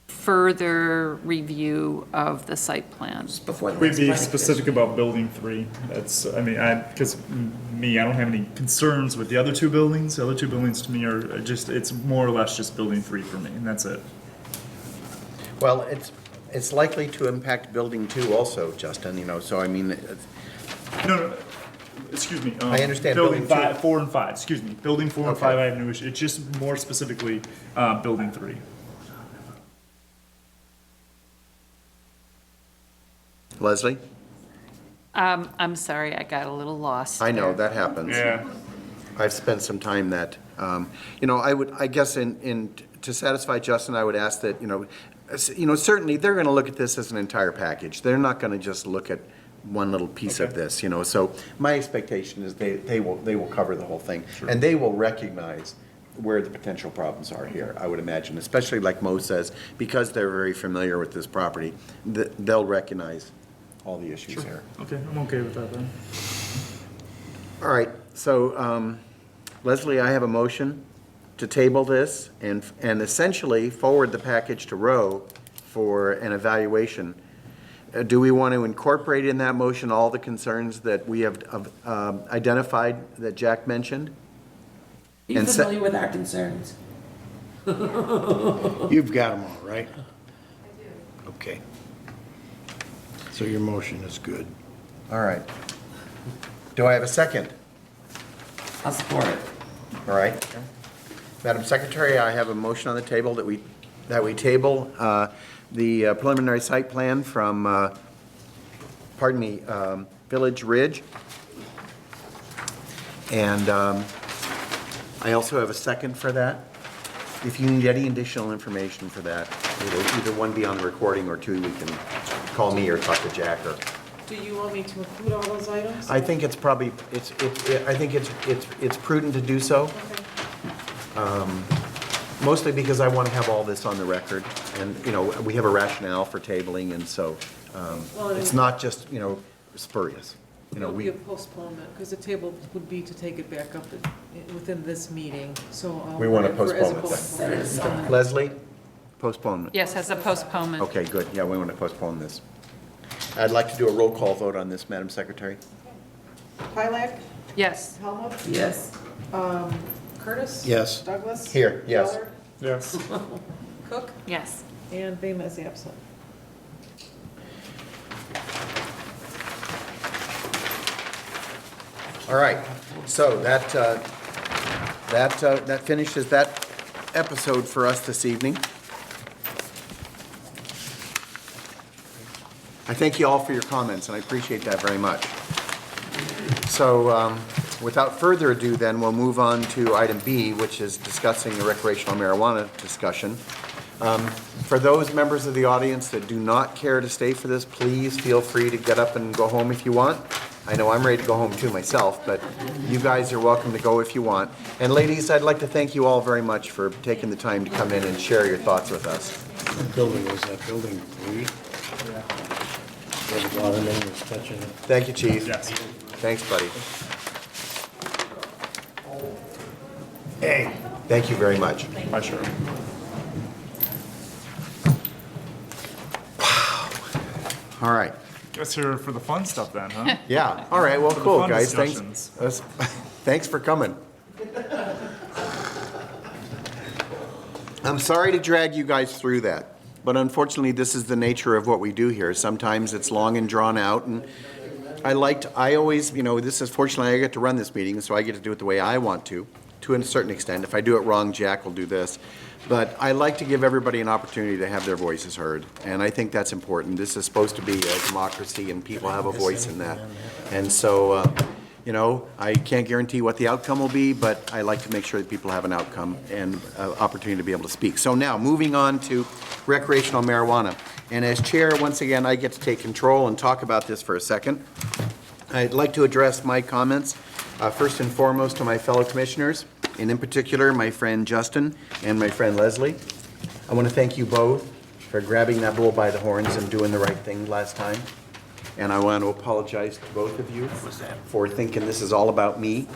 further review of the site plans. Before the We'd next be planning specific about building 3. That's, I mean, because I don't have any concerns with the other two buildings. The other two buildings to me are just, it's more or less just building 3 for me, and that's it. Well, it's likely to impact building 2 also, Justin, you know, so I mean, No, excuse me. I understand Building building 5, 4 and 5, excuse me. Building 4 and Okay. 5, I have no issue. It's just more specifically building 3. Leslie? I'm sorry, I got a little lost I know, there. that happens. Yeah. I've spent some time that, you know, I guess to satisfy Justin, I would ask that, you know, certainly they're going to look at this as an entire package. They're not going to just look at one little piece of this, you know. So my expectation is they will cover the whole thing. And they will recognize where the potential problems are here, I would imagine, especially like Mo says, because they're very familiar with this property, they'll recognize all the issues here. Okay, I'm okay with that then. All right, so Leslie, I have a motion to table this and essentially forward the package to Rowe for an evaluation. Do we want to incorporate in that motion all the concerns that we have identified that Jack mentioned? Are you And se- familiar with our concerns? You've got them all, right? I do. Okay. So your motion is good. All right. Do I have a second? I'll support it. All right. Madam Secretary, I have a motion on the table that we table the preliminary site plan from, Village Ridge. And I also have a second for that. If you need any additional information for that, it'll either one be on the recording or two, you can call me or talk to Jack or. Do you want me to include all those items? I think it's probably, I think it's prudent to do so. Mostly because I want to have all this on the record, and, you know, we have a rationale for tabling, and so, it's not just, you know, spurious. You know, It'll be we, a postponement, because the table would be to take it back up within this meeting, so. I'll We want to put it as a postpone it. postponement. Leslie, postponement. Yes, as a postponement. Okay, good, yeah, we want to postpone this. I'd like to do a roll call vote on this, Madam Secretary. Pilak, Yes. Helmut, Yes. Curtis? Yes. Douglas? Here, yes. Geller, Yes. Cook, Yes. and Bama is absent. All right, so that finishes that episode for us this evening. I thank you all for your comments, and I appreciate that very much. So without further ado, then, we'll move on to item B, which is discussing the recreational marijuana discussion. For those members of the audience that do not care to stay for this, please feel free to get up and go home if you want. I know I'm ready to go home too myself, but you guys are welcome to go if you want. And ladies, I'd like to thank you all very much for taking the time to come in and share your thoughts with us. What building was that? Building 3? Where the water main was touching it. Thank you, Chief. Yes. Thanks, buddy. Hey. Thank you very much. I sure. All right. Guess you're for the fun stuff then, huh? Yeah, all right, well, For the cool, fun guys, thanks. discussions. Thanks for coming. I'm sorry to drag you guys through that, but unfortunately, this is the nature of what we do here. Sometimes it's long and drawn out, and I always, you know, this is, fortunately, I get to run this meeting, so I get to do it the way I want to a certain extent. If I do it wrong, Jack will do this. But I like to give everybody an opportunity to have their voices heard, and I think that's important. This is supposed to be a democracy, and people have a voice in that. And so, you know, I can't guarantee what the outcome will be, but I like to make sure that people have an outcome and opportunity to be able to speak. So now, moving on to recreational marijuana. And as chair, once again, I get to take control and talk about this for a second. I'd like to address my comments, first and foremost, to my fellow commissioners, and in particular, my friend Justin and my friend Leslie. I want to thank you both for grabbing that bull by the horns and doing the right thing last time. And I want to apologize to both of you for thinking this is all about me,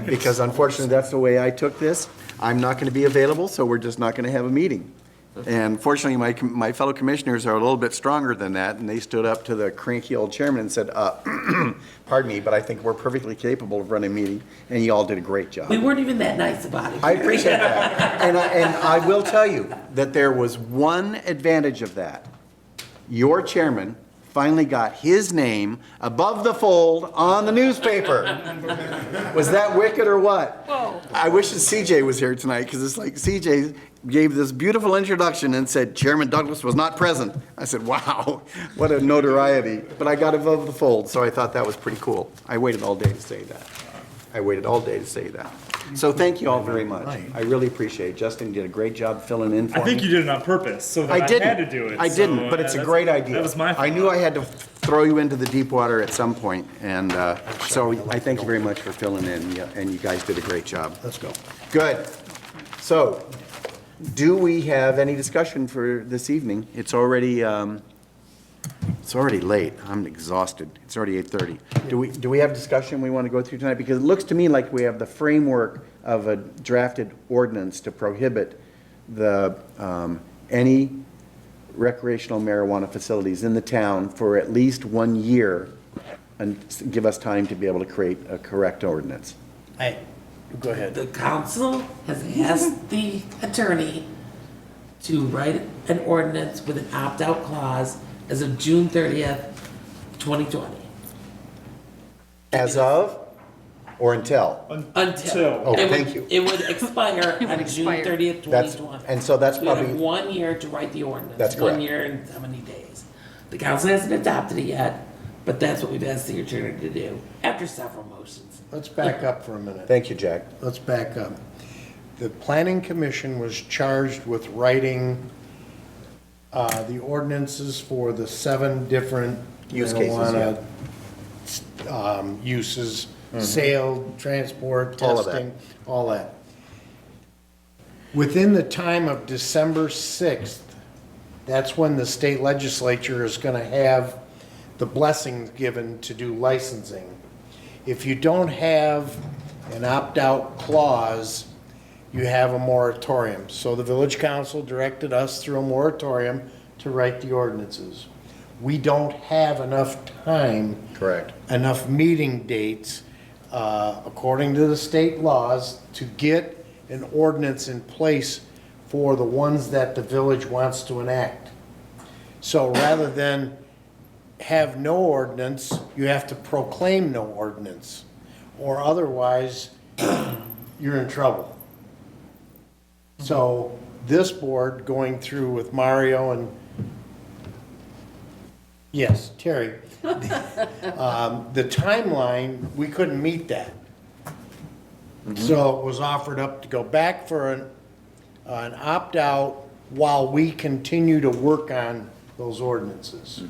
because unfortunately, that's the way I took this. I'm not going to be available, so we're just not going to have a meeting. And fortunately, my fellow commissioners are a little bit stronger than that, and they stood up to the cranky old chairman and said, pardon me, but I think we're perfectly capable of running a meeting, and you all did a great job. We weren't even that nice about it. I appreciate that. And I will tell you that there was one advantage of that. Your chairman finally got his name above the fold on the newspaper. Was that wicked or what? Whoa. I wish that CJ was here tonight, because it's like CJ gave this beautiful introduction and said Chairman Douglas was not present. I said, wow, what a notoriety. But I got above the fold, so I thought that was pretty cool. I waited all day to say that. So thank you all very much. I really appreciate it. Justin did a great job filling in for me. I think you did it on purpose, so that I didn't. had to do it. I didn't, so, but it's a that's- great idea. That was my fault. I knew I had to throw you into the deep water at some point, and so I thank you very much for filling in, and you guys did a great job. Let's go. Good. So, do we have any discussion for this evening? It's already It's already late. I'm exhausted. It's already 8:30. Do we have discussion we want to go through tonight? Because it looks to me like we have the framework of a drafted ordinance to prohibit the, any recreational marijuana facilities in the town for at least 1 year and give us time to be able to create a correct ordinance. Go ahead. The council has asked the attorney to write an ordinance with an opt-out clause as of June 30th, 2020. As of or until? Until. Oh, It would- thank you. It would expire on June 30th, That's- 2020. and so that's We have probably- 1 year to write the ordinance. That's 1 correct. year and how many days? The council hasn't adopted it yet, but that's what we've asked the attorney to do, after several motions. Let's back up for a minute. Thank you, Jack. Let's back up. The planning commission was charged with writing the ordinances for the 7 different Use cases, marijuana uses, sale, transport, All of that. testing, all that. Within the time of December 6th, that's when the state legislature is going to have the blessings given to do licensing. If you don't have an opt-out clause, you have a moratorium. So the village council directed us through a moratorium to write the ordinances. We don't have enough time. Correct. Enough meeting dates, according to the state laws, to get an ordinance in place for the ones that the village wants to enact. So rather than have no ordinance, you have to proclaim no ordinance, or otherwise, you're in trouble. So this board, going through with Mario and, yes, Terry, the timeline, we couldn't meet that. So it was offered up to go back for an opt-out while we continue to work on those ordinances.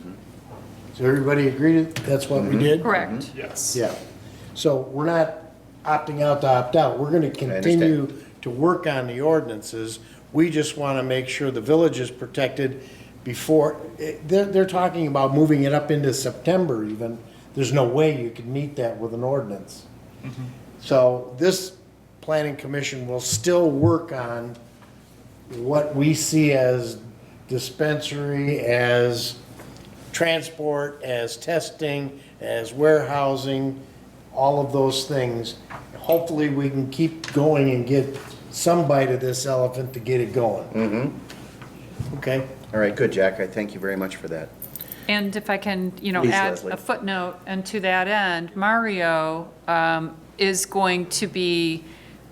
So everybody agree that's what we did? Correct. Yes. Yeah. So we're not opting out to opt out. We're gonna continue to work on the ordinances. We just wanna make sure the village is protected before, they're talking about moving it up into September even. There's no way you could meet that with an ordinance. So this planning commission will still work on what we see as dispensary, as transport, as testing, as warehousing, all of those things. Hopefully, we can keep going and get some bite of this elephant to get it going. Okay? All right, good, Jack. I thank you very much for that. And if I can, Please, add Leslie. a footnote, and to that end, Mario is going to be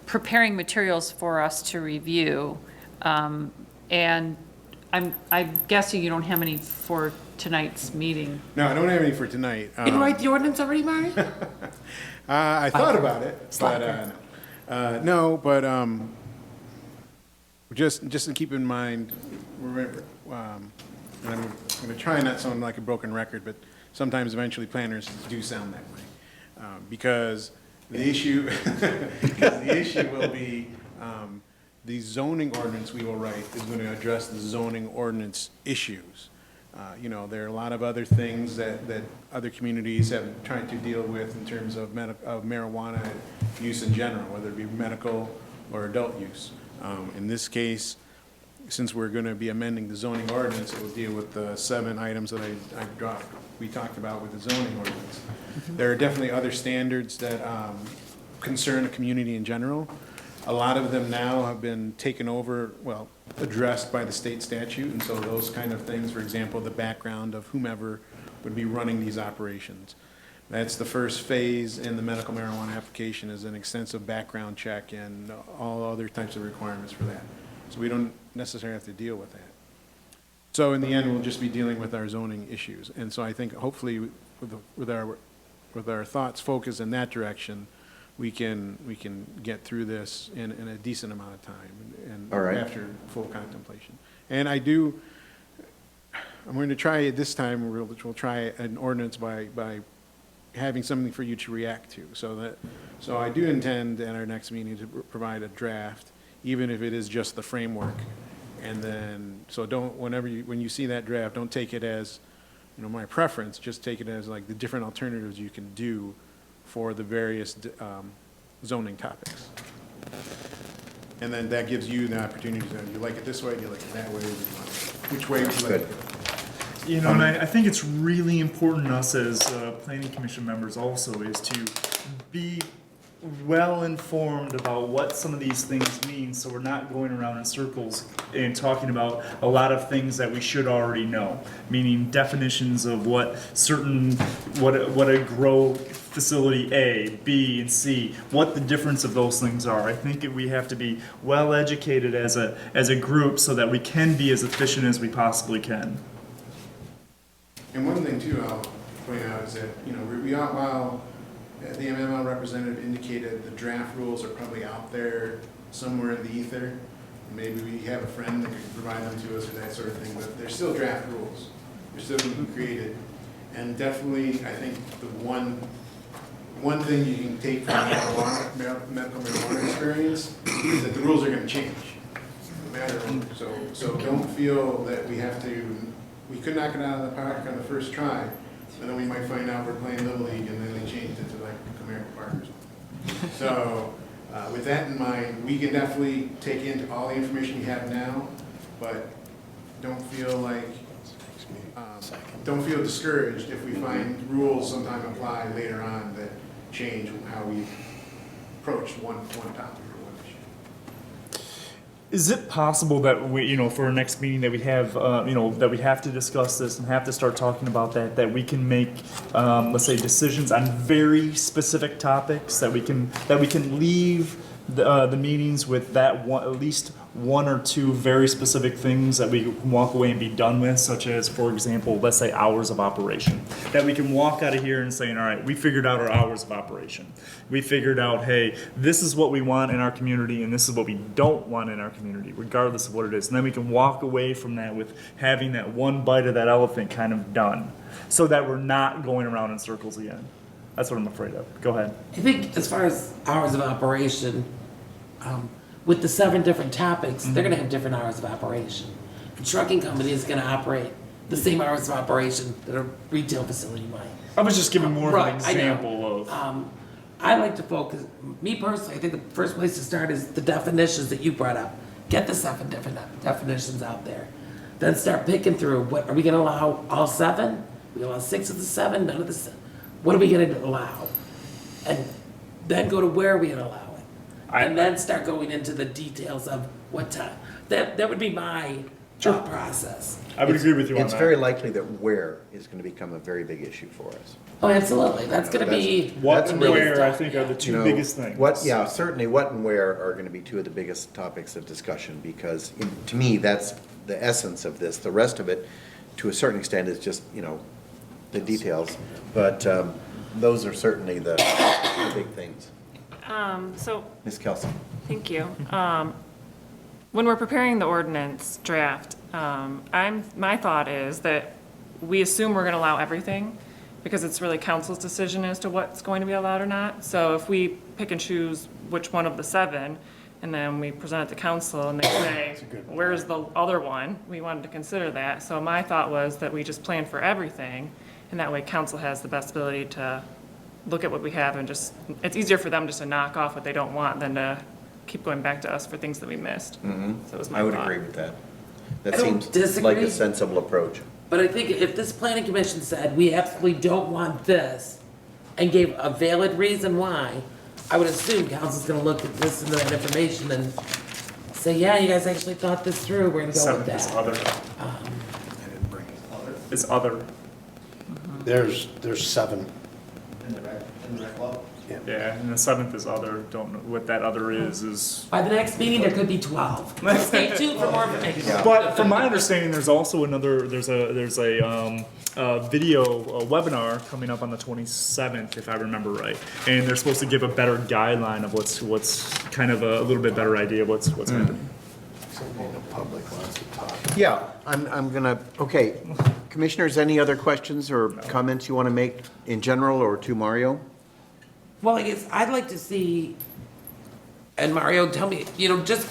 preparing materials for us to review. And I'm guessing you don't have any for tonight's meeting. No, I don't have any for tonight. You can write the ordinance already, Mario? I thought about it, but, no, but, just to keep in mind, remember, and I'm gonna try not to sound like a broken record, but sometimes eventually planners do sound that way. Because the issue, will be, the zoning ordinance we will write is gonna address the zoning ordinance issues. There are a lot of other things that other communities have tried to deal with in terms of marijuana use in general, whether it be medical or adult use. In this case, since we're going to be amending the zoning ordinance, it will deal with the 7 items that we talked about with the zoning ordinance. There are definitely other standards that concern the community in general. A lot of them now have been taken over, addressed by the state statute, and so those kind of things, for example, the background of whomever would be running these operations. That's the first phase in the medical marijuana application, is an extensive background check and all other types of requirements for that. So we don't necessarily have to deal with that. So in the end, we'll just be dealing with our zoning issues. And so I think hopefully with our thoughts focused in that direction, we can get through this in a decent amount of time and All right. after full contemplation. And I'm going to try it this time, we'll try an ordinance by having something for you to react to. So I do intend at our next meeting to provide a draft, even if it is just the framework. And then, so when you see that draft, don't take it as, my preference, just take it as like the different alternatives you can do for the various zoning topics. And then that gives you the opportunity to, do you like it this way, do you like it that way, which way would you like it? You know, and I think it's really important to us as planning commission members also is to be well informed about what some of these things mean, so we're not going around in circles and talking about a lot of things that we should already know, meaning definitions of what a grow facility A, B, and C, what the difference of those things are. I think we have to be well educated as a group so that we can be as efficient as we possibly can. And one thing too, I'll point out is that, while the MML representative indicated the draft rules are probably out there somewhere in the ether, maybe we have a friend that could provide them to us or that sort of thing, but they're still draft rules. They're still being created. And definitely, I think the one thing you can take from medical marijuana experience is that the rules are going to change. No matter what. So don't feel that we could knock it out of the park on the first try, and then we might find out we're playing Little League and then they changed it to like Comerica Park or something. So with that in mind, we can definitely take into all the information we have now, but don't feel discouraged if we find rules sometime apply later on that change how we approach one topic or one issue. Is it possible that we, for our next meeting that we have, that we have to discuss this and have to start talking about that we can make, let's say, decisions on very specific topics, that we can leave the meetings with that one, at least one or two very specific things that we can walk away and be done with, such as, for example, let's say hours of operation. That we can walk out of here and saying, all right, we figured out our hours of operation. We figured out, hey, this is what we want in our community and this is what we don't want in our community, regardless of what it is. And then we can walk away from that with having that one bite of that elephant kind of done, so that we're not going around in circles again. That's what I'm afraid of. Go ahead. I think as far as hours of operation, with the 7 different topics, they're gonna have different hours of operation. The trucking company is gonna operate the same hours of operation that a retail facility might. I was just giving more of an Right, I know. example of. I like to focus, me personally, I think the first place to start is the definitions that you brought up. Get the 7 different definitions out there. Then start picking through, what, are we gonna allow all 7? Are we gonna allow 6 of the 7, none of the 7? What are we gonna allow? And then go to where are we gonna allow it? And then start going into the details of what time. That would be my thought process. I would agree with you on that. It's very likely that where is going to become a very big issue for us. Oh, absolutely. That's gonna be. What That's and really where, I tough, think, yeah. are the two biggest things. Certainly what and where are going to be two of the biggest topics of discussion, because to me, that's the essence of this. The rest of it, to a certain extent, is just, the details. But those are certainly the big things. So, Ms. Kelsey? thank you. When we're preparing the ordinance draft, my thought is that we assume we're gonna allow everything, because it's really council's decision as to what's going to be allowed or not. So if we pick and choose which one of the 7, and then we present it to council and they say, where's the other one? We wanted to consider that. So my thought was that we just plan for everything, and that way council has the best ability to look at what we have and just, it's easier for them just to knock off what they don't want than to keep going back to us for things that we missed. So it was my I would thought. agree with that. That I don't seems like a disagree. sensible approach. But I think if this planning commission said, we absolutely don't want this, and gave a valid reason why, I would assume council's gonna look at this and that information and say, yeah, you guys actually thought this through, we're gonna go with 7th is that. other. Is other. There's 7. Yeah, and the 7th is other. Don't know what that other is. By the next meeting, there could be 12. Stay tuned for more information. But from my understanding, there's also there's a video webinar coming up on the 27th, if I remember right, and they're supposed to give a better guideline of what's kind of a little bit better idea of what's happening. Something the public wants to talk. Yeah, I'm gonna, okay. Commissioners, any other questions or comments you want to make in general or to Mario? Well, I guess I'd like to see, and Mario, tell me, just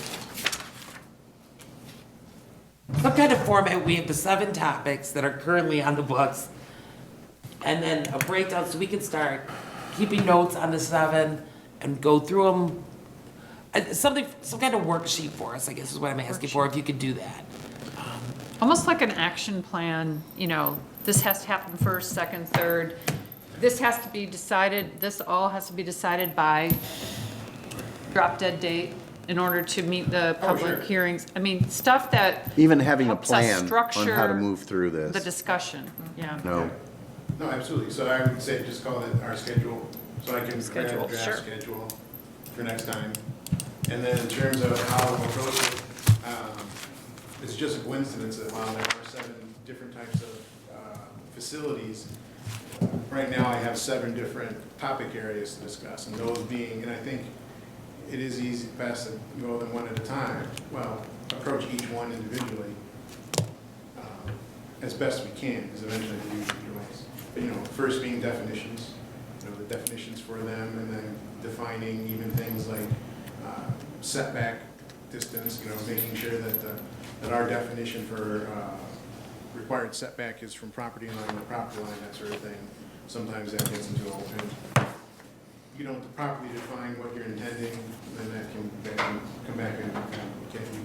some kind of format. We have the 7 topics that are currently on the books and then a breakdown so we can start keeping notes on the 7 and go through them. Some kind of worksheet for us, I guess is what I'm asking for, if you could do that. Almost like an action plan, this has to happen first, second, third. This has to be decided, this all has to be decided by drop dead date in order to meet the public hearings. I mean, stuff that Even having a helps us plan on how to structure move through the this. discussion, yeah. No. No, absolutely. So I would say just call it our schedule, so I can Schedule, grab a sure. draft schedule for next time. And then in terms of how we'll approach it, it's just a coincidence that while there are 7 different types of facilities, right now I have 7 different topic areas to discuss, and those being, and I think it is easy, best to go them one at a time. Well, approach each one individually as best we can, because eventually we use the ways. But, first being definitions, the definitions for them, and then defining even things like setback distance, making sure that our definition for required setback is from property line to property line, that sort of thing. Sometimes that gets into a, you don't properly define what you're intending, then that can come back and get you.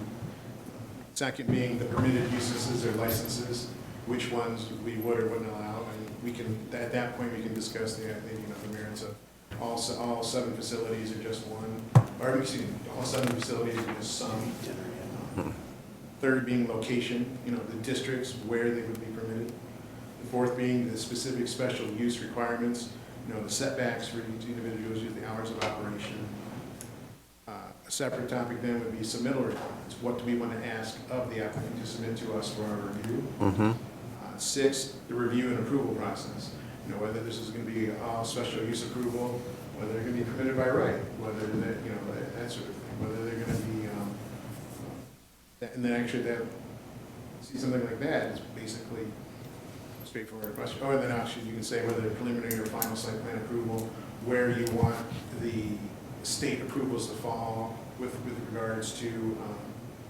Second being the permitted uses or licenses, which ones we would or wouldn't allow, and we can, at that point, we can discuss the merits of all 7 facilities or just one, or excuse me, all 7 facilities or just some. Third being location, the districts where they would be permitted. The fourth being the specific special use requirements, the setbacks for each individual, the hours of operation. A separate topic then would be submittal requirements. What do we want to ask of the applicant to submit to us for our review? 6, the review and approval process. Whether this is going to be all special use approval, whether they're going to be permitted by right, whether that, that sort of thing, whether they're going to be, and then actually see something like that is basically a straightforward question. Oh, and then actually you can say whether preliminary or final site plan approval, where you want the state approvals to fall with regards to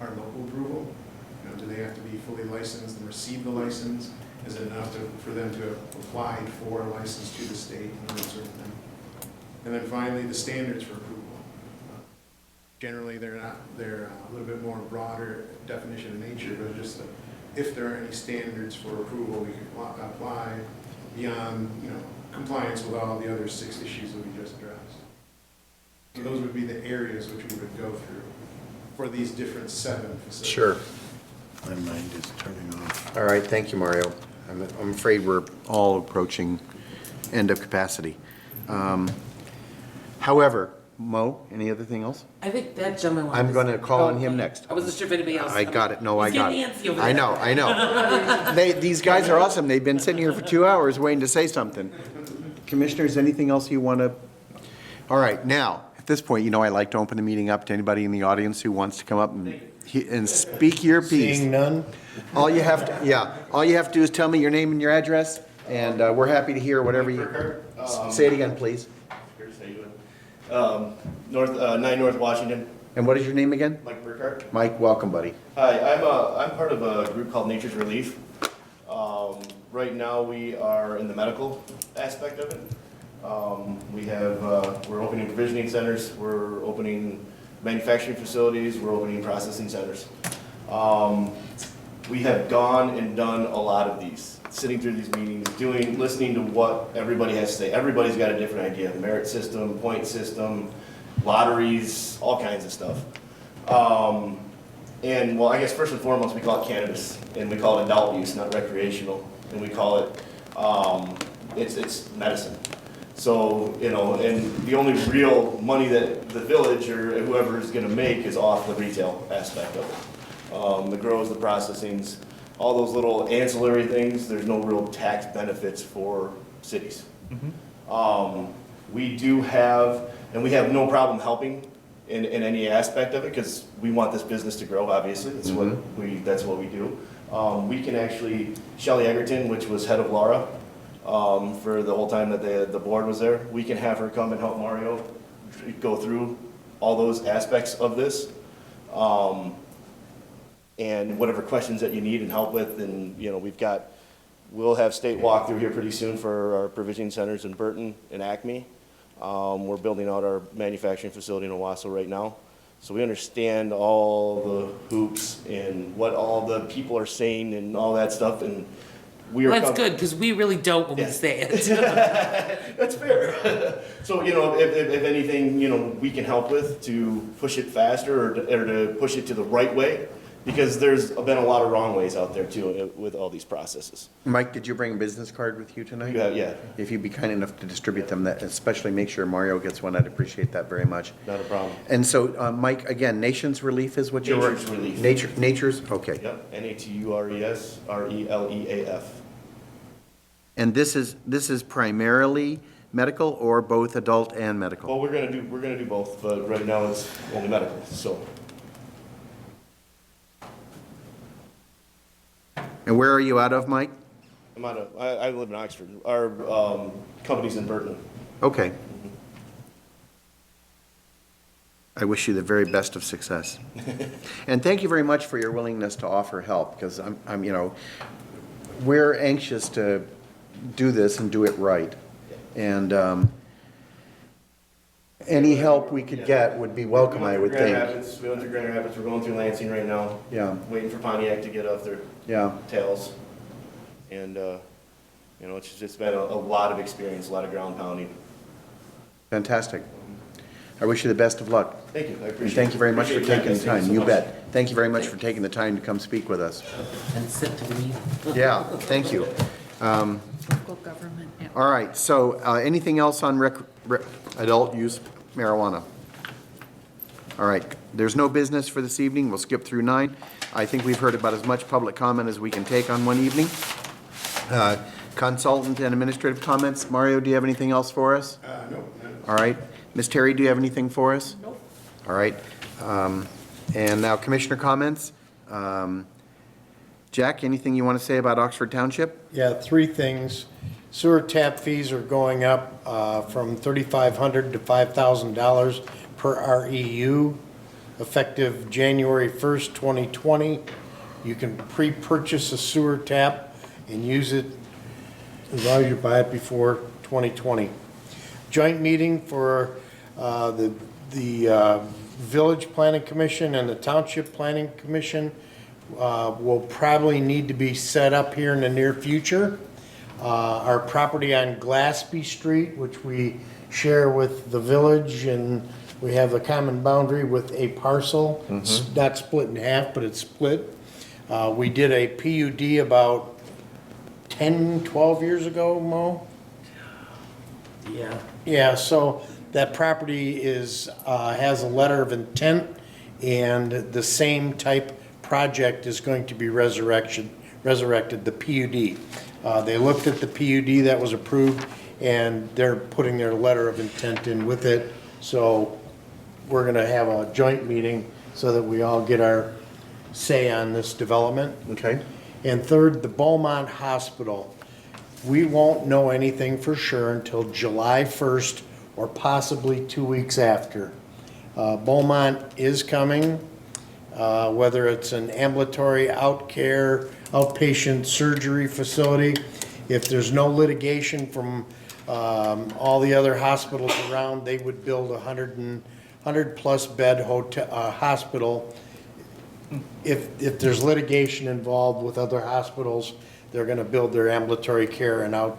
our local approval. Do they have to be fully licensed and receive the license? Is it enough for them to have applied for a license to the state and that sort of thing? And then finally, the standards for approval. Generally, they're a little bit more broader definition in nature, but just if there are any standards for approval, we can apply beyond, compliance with all the other 6 issues that we just addressed. So those would be the areas which we would go through for these different 7 facilities. Sure. My mind is turning off. All right, thank you, Mario. I'm afraid we're all approaching end of capacity. However, Mo, any other thing else? I think that gentleman wanted I'm to going to speak. call on Oh, him okay. next. I wasn't sure if anybody else. I got it. No, I got He's it. getting antsy over I there. know, I know. These guys are awesome. They've been sitting here for 2 hours waiting to say something. Commissioners, anything else you want to? All right, now, at this point, I like to open the meeting up to anybody in the audience who wants to come up and speak your piece. Seeing none? All you have to do is tell me your name and your address, and we're happy to hear whatever you, say it again, please. North 9 North Washington. And what is your name again? Mike Burkhart. Mike, welcome, buddy. Hi, I'm part of a group called Nature's Relief. Right now we are in the medical aspect of it. We're opening provisioning centers, we're opening manufacturing facilities, we're opening processing centers. We have gone and done a lot of these, sitting through these meetings, listening to what everybody has to say. Everybody's got a different idea, merit system, point system, lotteries, all kinds of stuff. And well, I guess first and foremost, we call it cannabis, and we call it adult use, not recreational, and we call it, it's medicine. So, and the only real money that the village or whoever is gonna make is off the retail aspect of it. The grows, the processings, all those little ancillary things, there's no real tax benefits for cities. We do have, and we have no problem helping in any aspect of it, because we want this business to grow, obviously, that's what we do. We can actually, Shelley Egerton, which was head of Laura, for the whole time that the board was there, we can have her come and help Mario go through all those aspects of this. And whatever questions that you need and help with, and we've got We'll have state walkthrough here pretty soon for our provisioning centers in Burton and Acme. We're building out our manufacturing facility in Owasso right now. So we understand all the hoops and what all the people are saying and all that stuff, and we are. Well, that's good, because we really don't when we say it. That's fair. So, you know, if anything, you know, we can help with to push it faster or to push it to the right way, because there's been a lot of wrong ways out there too with all these processes. Mike, did you bring a business card with you tonight? Yeah. If you'd be kind enough to distribute them, that especially make sure Mario gets one, I'd appreciate that very much. Not a problem. And so, Mike, again, Nations Relief is what you're... Nature's Relief. Nature's, okay. Yep, NATURES-RELEAF. And this is primarily medical or both adult and medical? Well, we're gonna do both, but right now it's only medical, so. And where are you out of, Mike? I live in Oxford. Our company's in Burton. Okay. I wish you the very best of success. And thank you very much for your willingness to offer help, because I'm, you know, we're anxious to do this and do it right. And any help we could get would be welcome, I would think. We went through Grand Rapids, we're going through Lansing right now. Yeah. Waiting for Pontiac to get off their tails. And, you know, it's just been a lot of experience, a lot of ground pounding. Fantastic. I wish you the best of luck. Thank you, I appreciate it. And thank you very much for Appreciate taking the it. Thank time. you so You much. bet. Thank you very much for taking the time to come speak with us. And sit to the meeting. Yeah, thank you. Local government. Yeah. All right, so anything else on adult use marijuana? All right, there's no business for this evening. We'll skip through 9. I think we've heard about as much public comment as we can take on one evening. Consultant and administrative comments. Mario, do you have anything else for us? No. All right. Ms. Terry, do you have anything for us? Nope. All right. And now commissioner comments. Jack, anything you want to say about Oxford Township? Yeah, 3 things. Sewer tap fees are going up from $3,500 to $5,000 per REU, effective January 1st, 2020. You can pre-purchase a sewer tap and use it as long as you buy it before 2020. Joint meeting for the Village Planning Commission and the Township Planning Commission will probably need to be set up here in the near future. Our property on Glassby Street, which we share with the village, and we have a common boundary with a parcel. It's not split in half, but it's split. We did a PUD about 10, 12 years ago, Mo? Yeah. Yeah, so that property is, has a letter of intent, and the same type project is going to be resurrected, the PUD. They looked at the PUD that was approved, and they're putting their letter of intent in with it. So we're gonna have a joint meeting so that we all get our say on this development. Okay. And third, the Beaumont Hospital. We won't know anything for sure until July 1st or possibly 2 weeks after. Beaumont is coming, whether it's an ambulatory outpatient surgery facility. If there's no litigation from all the other hospitals around, they would build a 100-plus bed hospital. If there's litigation involved with other hospitals, they're gonna build their ambulatory care and out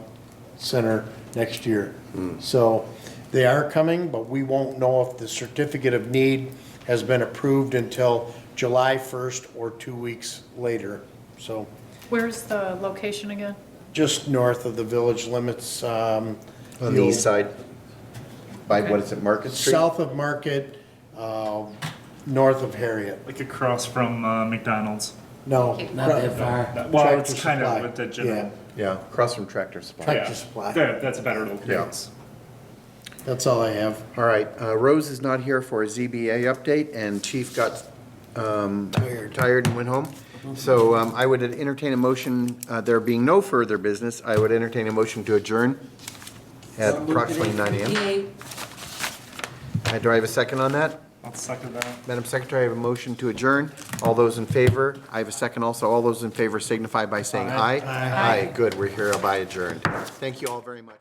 center next year. So they are coming, but we won't know if the certificate of need has been approved until July 1st or 2 weeks later, so. Where's the location again? Just north of the village limits. On the east side? By, what is it, Market Street? South of Market, north of Harriet. Like across from McDonald's. No. Not that far. Well, Tractor it's kind Supply. of with the general. Yeah, across from Tractor Supply. Tractor Supply. That's a better location. That's all I have. All right, Rose is not here for a ZBA update, and Chief got tired and went home. So I would entertain a motion, there being no further business, I would entertain a motion to adjourn at approximately 9 AM. Do I have a second on that? I'll second that. Madam Secretary, I have a motion to adjourn. All those in favor? I have a second also. All those in favor signify by saying aye. Aye. Good, we're hereby adjourned. Thank you all very much.